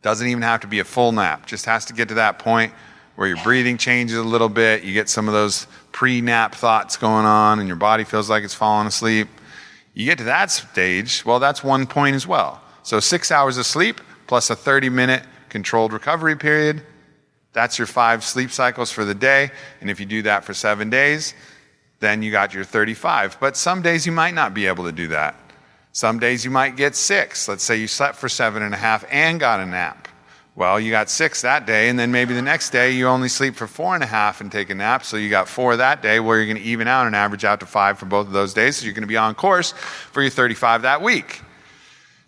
Speaker 1: doesn't even have to be a full nap, just has to get to that point where your breathing changes a little bit, you get some of those pre-nap thoughts going on, and your body feels like it's falling asleep. You get to that stage, well, that's 1 point as well. So 6 hours of sleep plus a 30-minute controlled recovery period, That's your 5 sleep cycles for the day. And if you do that for 7 days, then you got your 35. But some days you might not be able to do that. Some days you might get 6. Let's say you slept for 7.5 and got a nap. Well, you got 6 that day, and then maybe the next day you only sleep for 4.5 and take a nap, so you got 4 that day, where you're going to even out and average out to 5 for both of those days, so you're going to be on course for your 35 that week.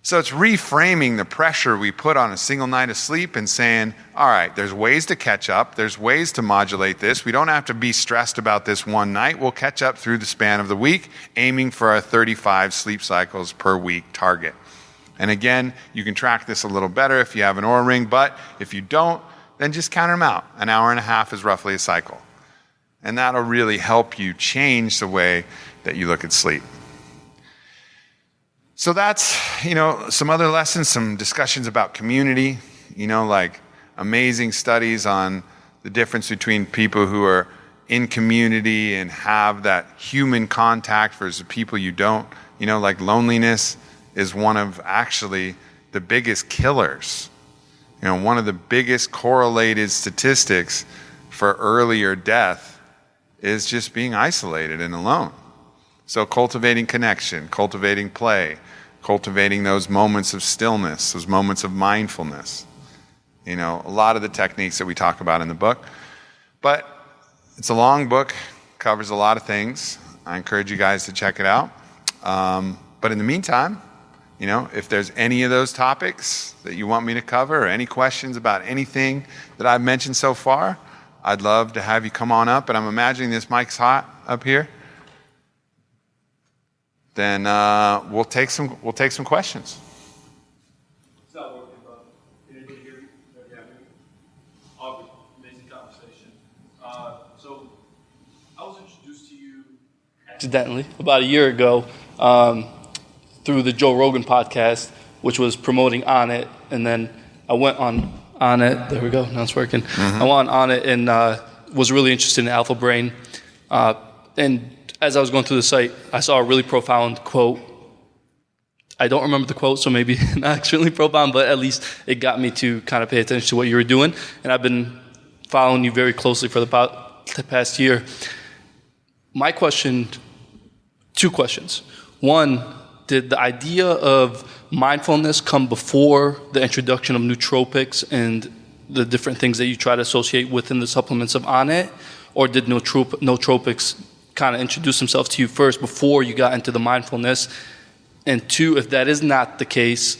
Speaker 1: So it's reframing the pressure we put on a single night of sleep and saying, all right, there's ways to catch up, there's ways to modulate this. We don't have to be stressed about this one night. We'll catch up through the span of the week, aiming for a 35 sleep cycles per week target. And again, you can track this a little better if you have an Oura Ring, but if you don't, then just count them out. An hour and a half is roughly a cycle. And that'll really help you change the way that you look at sleep. So that's, some other lessons, some discussions about community, like amazing studies on the difference between people who are in community and have that human contact versus people you don't, like loneliness is one of actually the biggest killers. One of the biggest correlated statistics for earlier death is just being isolated and alone. So cultivating connection, cultivating play, cultivating those moments of stillness, those moments of mindfulness. A lot of the techniques that we talk about in the book. But it's a long book, covers a lot of things. I encourage you guys to check it out. But in the meantime, if there's any of those topics that you want me to cover or any questions about anything that I've mentioned so far, I'd love to have you come on up. And I'm imagining this mic's hot up here. Then we'll take some questions.
Speaker 3: It's not working, but anybody hear me? Yeah. Aubrey, amazing conversation. So I was introduced to you accidentally about a year ago through the Joe Rogan podcast, which was promoting Onnit, and then I went on Onnit. There we go. Now it's working. I went on Onnit and was really interested in Alpha Brain. And as I was going through the site, I saw a really profound quote. I don't remember the quote, so maybe not extremely profound, but at least it got me to kind of pay attention to what you were doing. And I've been following you very closely for the past year. My question, 2 questions. One, did the idea of mindfulness come before the introduction of nootropics and the different things that you try to associate within the supplements of Onnit? Or did nootropics kind of introduce themselves to you first before you got into the mindfulness? And 2, if that is not the case,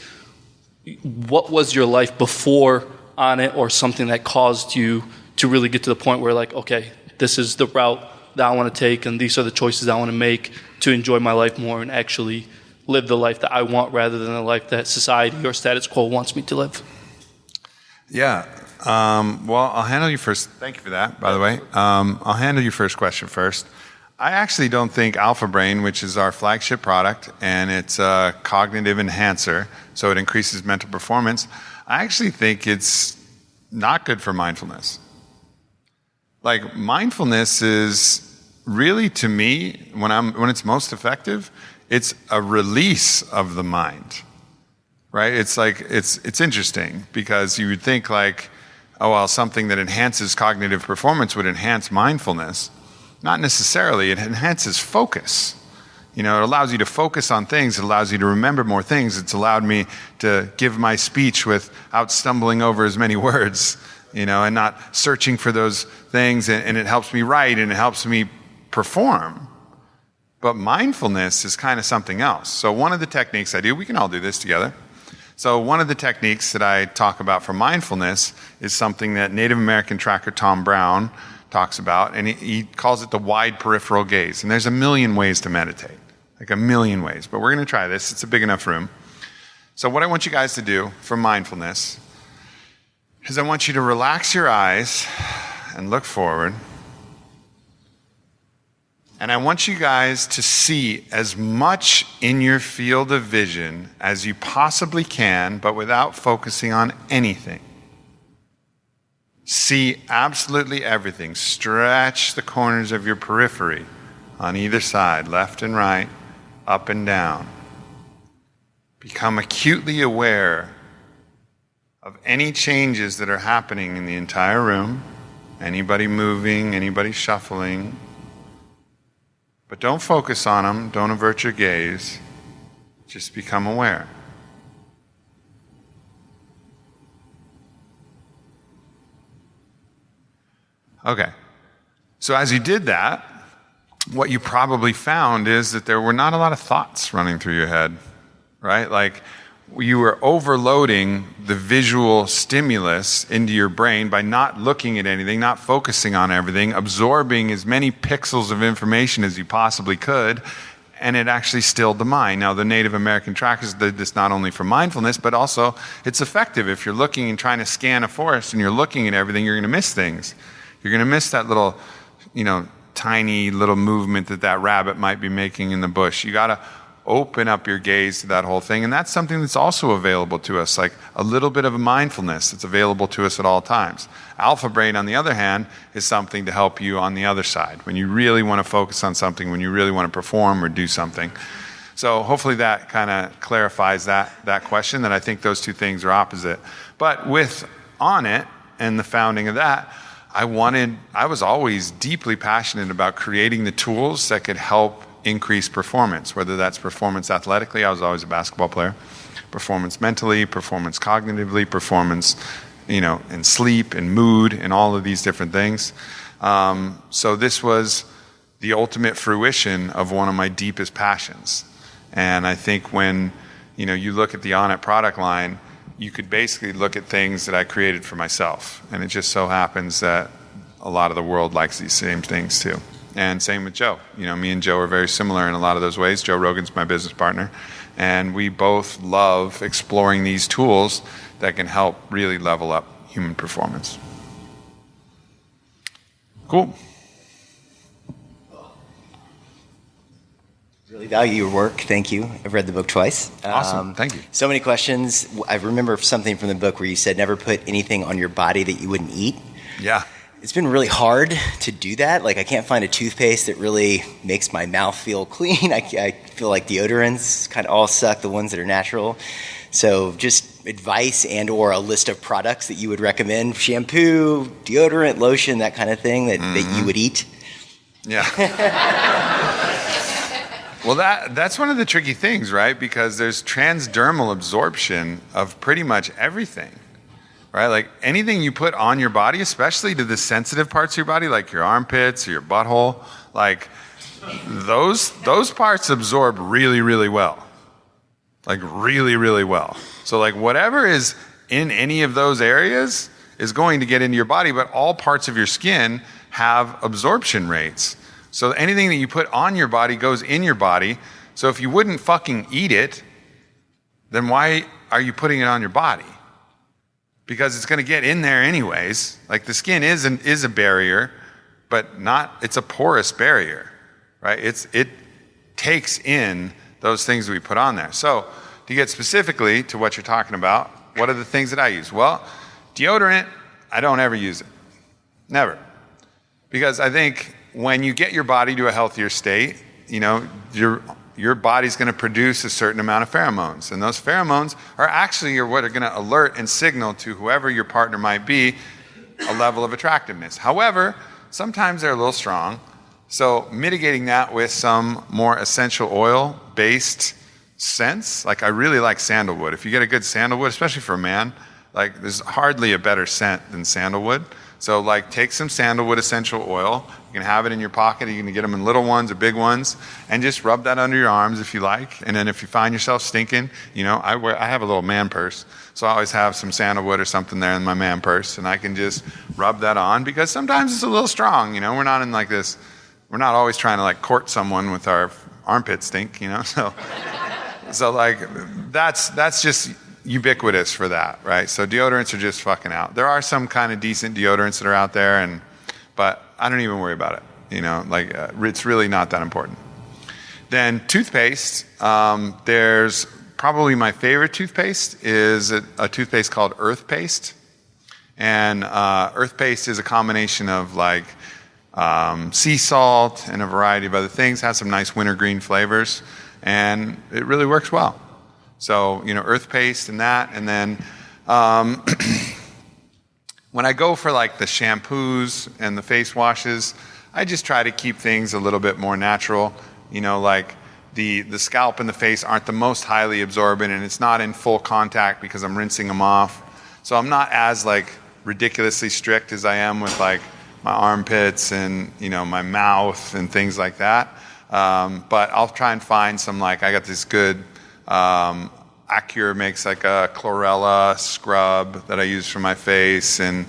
Speaker 3: what was your life before Onnit, or something that caused you to really get to the point where, like, okay, this is the route that I want to take and these are the choices I want to make to enjoy my life more and actually live the life that I want rather than the life that society or status quo wants me to live?
Speaker 1: Yeah. Well, I'll handle you first. Thank you for that, by the way. I'll handle your first question first. I actually don't think Alpha Brain, which is our flagship product, and it's a cognitive enhancer, so it increases mental performance, I actually think it's not good for mindfulness. Like, mindfulness is really, to me, when it's most effective, it's a release of the mind, right? It's like, it's interesting because you would think like, oh, well, something that enhances cognitive performance would enhance mindfulness. Not necessarily. It enhances focus. It allows you to focus on things. It allows you to remember more things. It's allowed me to give my speech without stumbling over as many words, and not searching for those things. And it helps me write and it helps me perform. But mindfulness is kind of something else. So one of the techniques I do, we can all do this together. So one of the techniques that I talk about for mindfulness is something that Native American tracker Tom Brown talks about, and he calls it the wide peripheral gaze. And there's a million ways to meditate, like a million ways. But we're going to try this. It's a big enough room. So what I want you guys to do for mindfulness is I want you to relax your eyes and look forward. And I want you guys to see as much in your field of vision as you possibly can, but without focusing on anything. See absolutely everything. Stretch the corners of your periphery on either side, left and right, up and down. Become acutely aware of any changes that are happening in the entire room, anybody moving, anybody shuffling. But don't focus on them, don't avert your gaze, just become aware. Okay, so as you did that, what you probably found is that there were not a lot of thoughts running through your head, right? Like you were overloading the visual stimulus into your brain by not looking at anything, not focusing on everything, absorbing as many pixels of information as you possibly could, and it actually stilled the mind. Now, the Native American trackers did this not only for mindfulness, but also it's effective. If you're looking and trying to scan a forest and you're looking at everything, you're going to miss things. You're going to miss that little, tiny little movement that rabbit might be making in the bush. You got to open up your gaze to that whole thing. And that's something that's also available to us, like a little bit of a mindfulness that's available to us at all times. Alpha brain, on the other hand, is something to help you on the other side, when you really want to focus on something, when you really want to perform or do something. So hopefully that kind of clarifies that question, that I think those two things are opposite. But with Onnit and the founding of that, I was always deeply passionate about creating the tools that could help increase performance, whether that's performance athletically. I was always a basketball player. Performance mentally, performance cognitively, performance, in sleep and mood and all of these different things. So this was the ultimate fruition of one of my deepest passions. And I think when, you look at the Onnit product line, you could basically look at things that I created for myself. And it just so happens that a lot of the world likes these same things too. And same with Joe. Me and Joe are very similar in a lot of those ways. Joe Rogan's my business partner. And we both love exploring these tools that can help really level up human performance. Cool.
Speaker 4: Really value your work. Thank you. I've read the book twice.
Speaker 1: Awesome. Thank you.
Speaker 4: So many questions. I remember something from the book where you said never put anything on your body that you wouldn't eat.
Speaker 1: Yeah.
Speaker 4: It's been really hard to do that. Like I can't find a toothpaste that really makes my mouth feel clean. I feel like deodorants kind of all suck, the ones that are natural. So just advice and or a list of products that you would recommend, shampoo, deodorant, lotion, that kind of thing that you would eat.
Speaker 1: Yeah. Well, that's one of the tricky things, right? Because there's transdermal absorption of pretty much everything, right? Like anything you put on your body, especially to the sensitive parts of your body, like your armpits or your butthole, like those parts absorb really, really well. Like really, really well. So like whatever is in any of those areas is going to get into your body, but all parts of your skin have absorption rates. So anything that you put on your body goes in your body. So if you wouldn't fucking eat it, then why are you putting it on your body? Because it's going to get in there anyways. Like the skin is a barrier, but it's a porous barrier, right? It takes in those things that we put on there. So to get specifically to what you're talking about, what are the things that I use? Well, deodorant, I don't ever use it. Never. Because I think when you get your body to a healthier state, your body's going to produce a certain amount of pheromones. And those pheromones are actually what are going to alert and signal to whoever your partner might be a level of attractiveness. However, sometimes they're a little strong. So mitigating that with some more essential oil-based scents, like I really like sandalwood. If you get a good sandalwood, especially for a man, like there's hardly a better scent than sandalwood. So like take some sandalwood essential oil. You can have it in your pocket. You can get them in little ones or big ones, and just rub that under your arms if you like. And then if you find yourself stinking, I have a little man purse, so I always have some sandalwood or something there in my man purse, and I can just rub that on because sometimes it's a little strong. We're not in like this. We're not always trying to like court someone with our armpit stink. So like that's just ubiquitous for that, right? So deodorants are just fucking out. There are some kind of decent deodorants that are out there, but I don't even worry about it. It's really not that important. Then toothpaste. There's probably my favorite toothpaste is a toothpaste called Earth Paste, and Earth Paste is a combination of like sea salt and a variety of other things. Has some nice wintergreen flavors, and it really works well. So, Earth Paste and that, and then When I go for like the shampoos and the face washes, I just try to keep things a little bit more natural. You know, like the scalp and the face aren't the most highly absorbent, and it's not in full contact because I'm rinsing them off. So I'm not as like ridiculously strict as I am with like my armpits and, you know, my mouth and things like that. But I'll try and find some, like, I got this good, Acura makes like a chlorella scrub that I use for my face, and,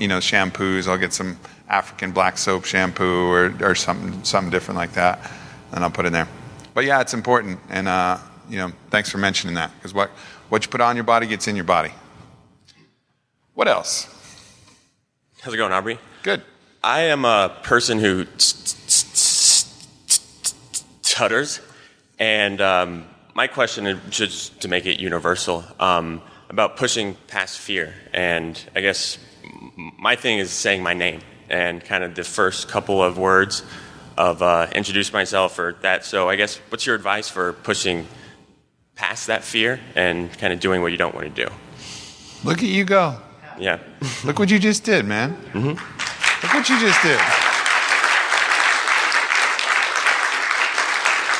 Speaker 1: you know, shampoos. I'll get some African black soap shampoo or something different like that, and I'll put in there. But yeah, it's important. And, you know, thanks for mentioning that, because what you put on your body gets in your body. What else?
Speaker 5: How's it going, Aubrey?
Speaker 1: Good.
Speaker 5: I am a person who stutters, and my question is just to make it universal, about pushing past fear. And I guess my thing is saying my name and kind of the first couple of words of introduce myself or that. So I guess what's your advice for pushing past that fear and kind of doing what you don't want to do?
Speaker 1: Look at you go.
Speaker 5: Yeah.
Speaker 1: Look what you just did, man. Mm-hmm. Look what you just did.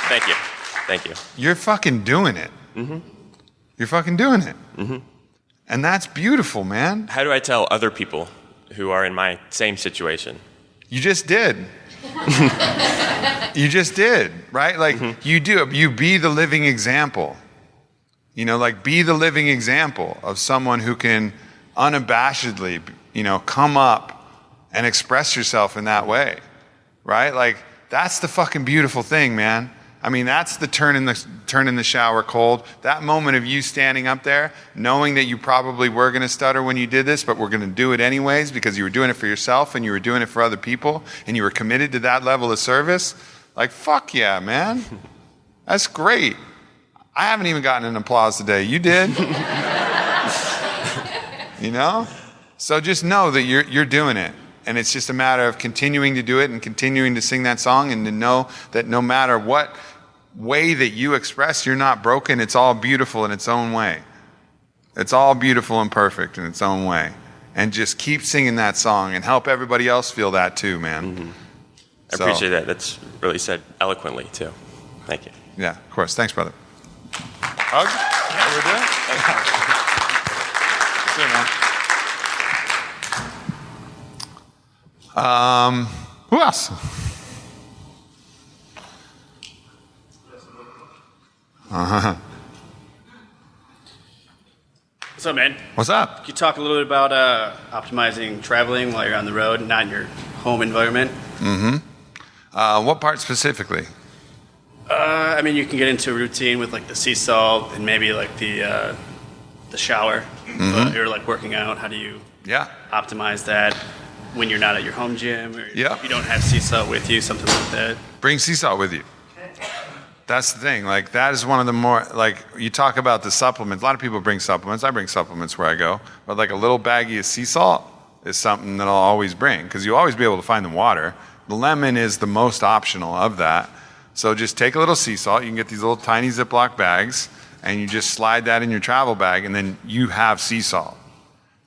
Speaker 5: Thank you. Thank you.
Speaker 1: You're fucking doing it. Mm-hmm. You're fucking doing it. Mm-hmm. And that's beautiful, man.
Speaker 5: How do I tell other people who are in my same situation?
Speaker 1: You just did. You just did, right? Like, you be the living example. You know, like, be the living example of someone who can unabashedly, you know, come up and express yourself in that way, right? Like, that's the fucking beautiful thing, man. I mean, that's the turn in the shower cold. That moment of you standing up there, knowing that you probably were going to stutter when you did this, but we're going to do it anyways because you were doing it for yourself and you were doing it for other people and you were committed to that level of service. Like, fuck yeah, man. That's great. I haven't even gotten an applause today. You did. You know? So just know that you're doing it. And it's just a matter of continuing to do it and continuing to sing that song, and to know that no matter what way that you express, you're not broken. It's all beautiful in its own way. It's all beautiful and perfect in its own way. And just keep singing that song and help everybody else feel that too, man.
Speaker 5: Mm-hmm. I appreciate that. That's really said eloquently too. Thank you.
Speaker 1: Yeah, of course. Thanks, brother. Hug? What we're doing? That's it, man. Who else? Uh-huh.
Speaker 6: What's up, man?
Speaker 1: What's up?
Speaker 6: Can you talk a little bit about optimizing traveling while you're on the road, not in your home environment?
Speaker 1: Mm-hmm. What part specifically?
Speaker 6: I mean, you can get into a routine with like the sea salt and maybe like the shower.
Speaker 1: Mm-hmm.
Speaker 6: But you're like working out. How do you optimize that when you're not at your home gym, or if you don't have sea salt with you, something like that?
Speaker 1: Bring sea salt with you. That's the thing. Like, that is one of the more, like, you talk about the supplements. A lot of people bring supplements. I bring supplements where I go. But like a little baggie of sea salt is something that I'll always bring, because you'll always be able to find the water. The lemon is the most optional of that. So just take a little sea salt. You can get these little tiny Ziploc bags, and you just slide that in your travel bag, and then you have sea salt.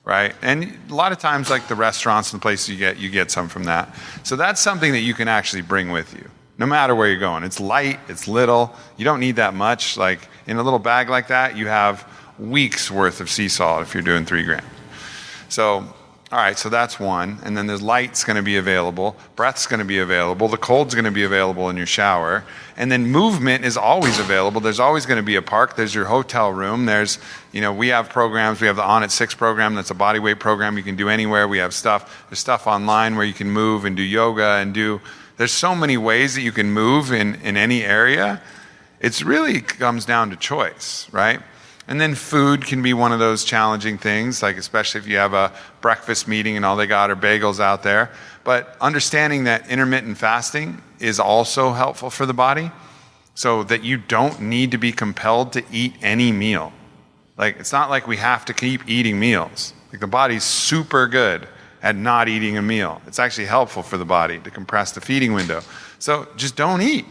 Speaker 1: Right? And a lot of times, like the restaurants and the places you get some from that. So that's something that you can actually bring with you, no matter where you're going. It's light, it's little, you don't need that much. Like, in a little bag like that, you have weeks worth of sea salt if you're doing 3 grams. So, all right, so that's one. And then there's light's going to be available, breath's going to be available, the cold's going to be available in your shower. And then movement is always available. There's always going to be a park. There's your hotel room. There's, you know, we have programs. We have the Onnit 6 program. That's a body weight program you can do anywhere. We have stuff. There's stuff online where you can move and do yoga and do. There's so many ways that you can move in any area. It's really comes down to choice, right? And then food can be one of those challenging things, like especially if you have a breakfast meeting and all they got are bagels out there. But understanding that intermittent fasting is also helpful for the body, so that you don't need to be compelled to eat any meal. Like, it's not like we have to keep eating meals. Like, the body's super good at not eating a meal. It's actually helpful for the body to compress the feeding window. So just don't eat.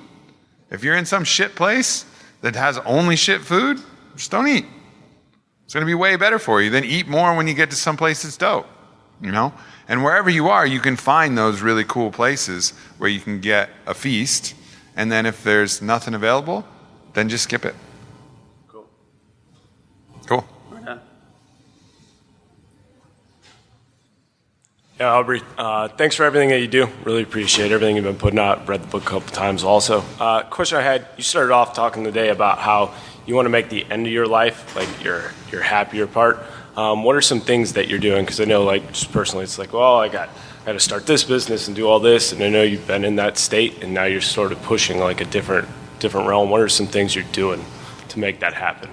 Speaker 1: If you're in some shit place that has only shit food, just don't eat. It's going to be way better for you. Then eat more when you get to some place that's dope, And wherever you are, you can find those really cool places where you can get a feast. And then if there's nothing available, then just skip it.
Speaker 3: Cool.
Speaker 1: Cool.
Speaker 3: Right on.
Speaker 7: Yeah, Aubrey, thanks for everything that you do. Really appreciate everything you've been putting out. Read the book a couple times also. Question I had, you started off talking today about how you want to make the end of your life, like your happier part. What are some things that you're doing? Because I know, like, just personally, it's like, well, I got to start this business and do all this, and I know you've been in that state, and now you're sort of pushing like a different realm. What are some things you're doing to make that happen?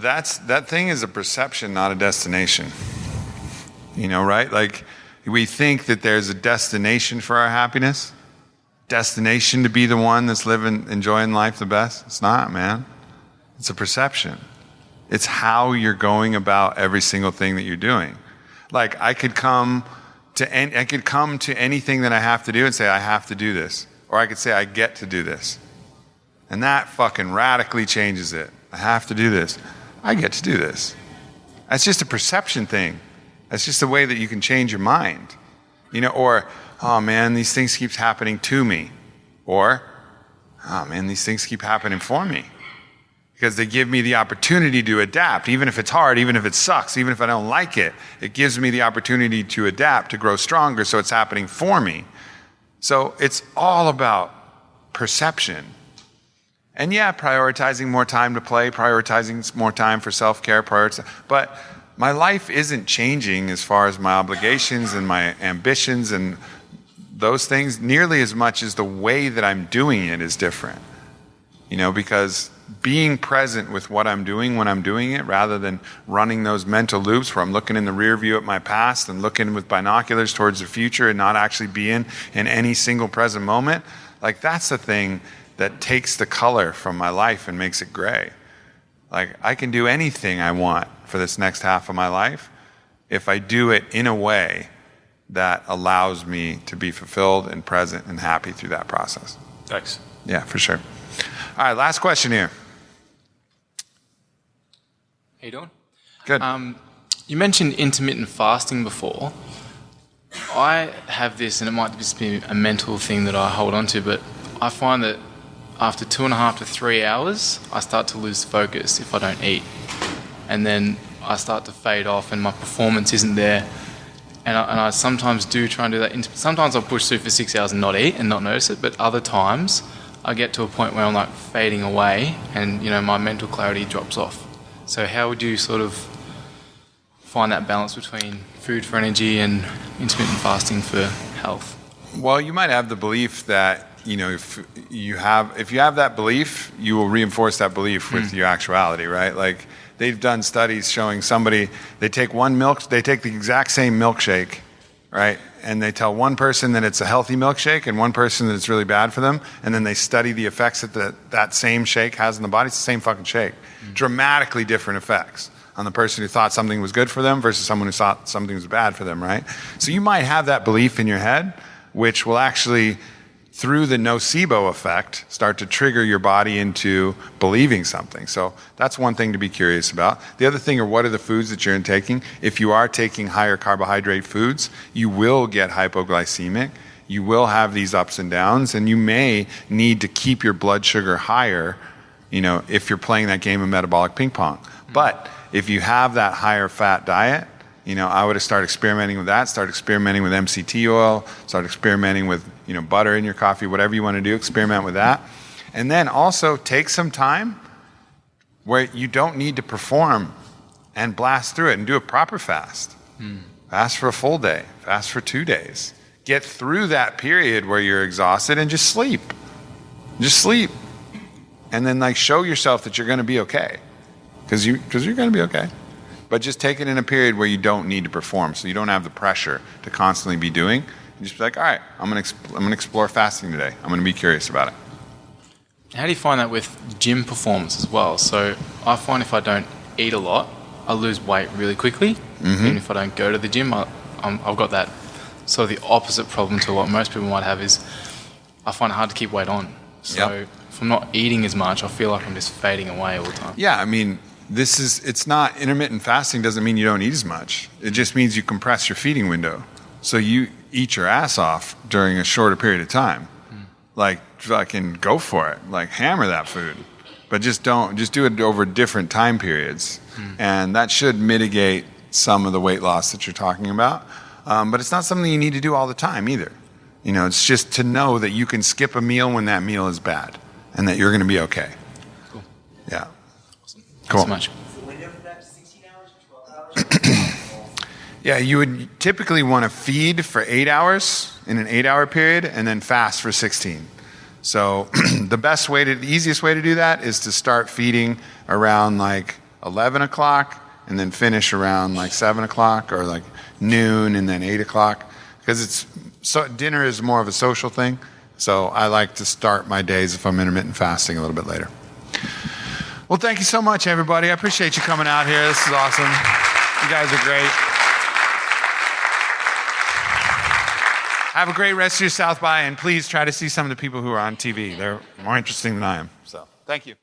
Speaker 1: That thing is a perception, not a destination. Right? Like, we think that there's a destination for our happiness, destination to be the one that's enjoying life the best. It's not, man. It's a perception. It's how you're going about every single thing that you're doing. Like, I could come to anything that I have to do and say, I have to do this. Or I could say, I get to do this. And that fucking radically changes it. I have to do this. I get to do this. That's just a perception thing. That's just a way that you can change your mind. Or, oh man, these things keep happening to me. Or, oh man, these things keep happening for me. Because they give me the opportunity to adapt. Even if it's hard, even if it sucks, even if I don't like it, it gives me the opportunity to adapt, to grow stronger, so it's happening for me. So it's all about perception. And yeah, prioritizing more time to play, prioritizing more time for self-care, but my life isn't changing as far as my obligations and my ambitions and those things nearly as much as the way that I'm doing it is different. Because being present with what I'm doing when I'm doing it, rather than running those mental loops where I'm looking in the rear view at my past and looking with binoculars towards the future and not actually being in any single present moment, like, that's the thing that takes the color from my life and makes it gray. Like, I can do anything I want for this next half of my life if I do it in a way that allows me to be fulfilled and present and happy through that process.
Speaker 7: Thanks.
Speaker 1: Yeah, for sure. All right, last question here.
Speaker 8: How you doing?
Speaker 1: Good.
Speaker 8: You mentioned intermittent fasting before. I have this, and it might just be a mental thing that I hold on to, but I find that after 2.5 to 3 hours, I start to lose focus if I don't eat. And then I start to fade off and my performance isn't there. And I sometimes do try and do that. Sometimes I'll push through for 6 hours and not eat and not notice it, but other times I get to a point where I'm like fading away and, my mental clarity drops off. So how would you sort of find that balance between food for energy and intermittent fasting for health?
Speaker 1: Well, you might have the belief that, if you have that belief, you will reinforce that belief with your actuality, right? Like, they've done studies showing they take the exact same milkshake, right? And they tell one person that it's a healthy milkshake and one person that it's really bad for them. And then they study the effects that same shake has in the body. It's the same fucking shake. Dramatically different effects on the person who thought something was good for them versus someone who thought something was bad for them, right? So you might have that belief in your head, which will actually, through the nocebo effect, start to trigger your body into believing something. So that's one thing to be curious about. The other thing are, what are the foods that you're taking? If you are taking higher carbohydrate foods, you will get hypoglycemic. You will have these ups and downs, and you may need to keep your blood sugar higher, if you're playing that game of metabolic ping pong. But if you have that higher fat diet, I would start experimenting with that, start experimenting with MCT oil, start experimenting with, butter in your coffee, whatever you want to do, experiment with that. And then also take some time where you don't need to perform and blast through it and do a proper fast. Fast for a full day, fast for 2 days. Get through that period where you're exhausted and just sleep. Just sleep. And then show yourself that you're going to be okay. Because you're going to be okay. But just take it in a period where you don't need to perform, so you don't have the pressure to constantly be doing. You just be like, all right, I'm going to explore fasting today. I'm going to be curious about it.
Speaker 8: How do you find that with gym performance as well? So I find if I don't eat a lot, I lose weight really quickly. Even if I don't go to the gym, I've got that sort of the opposite problem to what most people might have, is I find it hard to keep weight on. So if I'm not eating as much, I feel like I'm just fading away all the time.
Speaker 1: Yeah, I mean, it's not intermittent fasting doesn't mean you don't eat as much. It just means you compress your feeding window. So you eat your ass off during a shorter period of time. Like fucking go for it. Like hammer that food. But just do it over different time periods. And that should mitigate some of the weight loss that you're talking about. But it's not something you need to do all the time either. You know, it's just to know that you can skip a meal when that meal is bad and that you're going to be okay.
Speaker 8: Cool.
Speaker 1: Yeah.
Speaker 8: Awesome.
Speaker 1: Cool.
Speaker 8: Thanks so much.
Speaker 4: Is the window for that 16 hours or 12 hours?
Speaker 1: Yeah, you would typically want to feed for 8 hours in an 8-hour period and then fast for 16. So the easiest way to do that is to start feeding around like 11 o'clock and then finish around like 7 o'clock or like noon and then 8 o'clock. Because dinner is more of a social thing. So I like to start my days if I'm intermittent fasting a little bit later. Well, thank you so much, everybody. I appreciate you coming out here. This is awesome. You guys are great. Have a great rest of your South by, and please try to see some of the people who are on TV. They're more interesting than I am. So, thank you.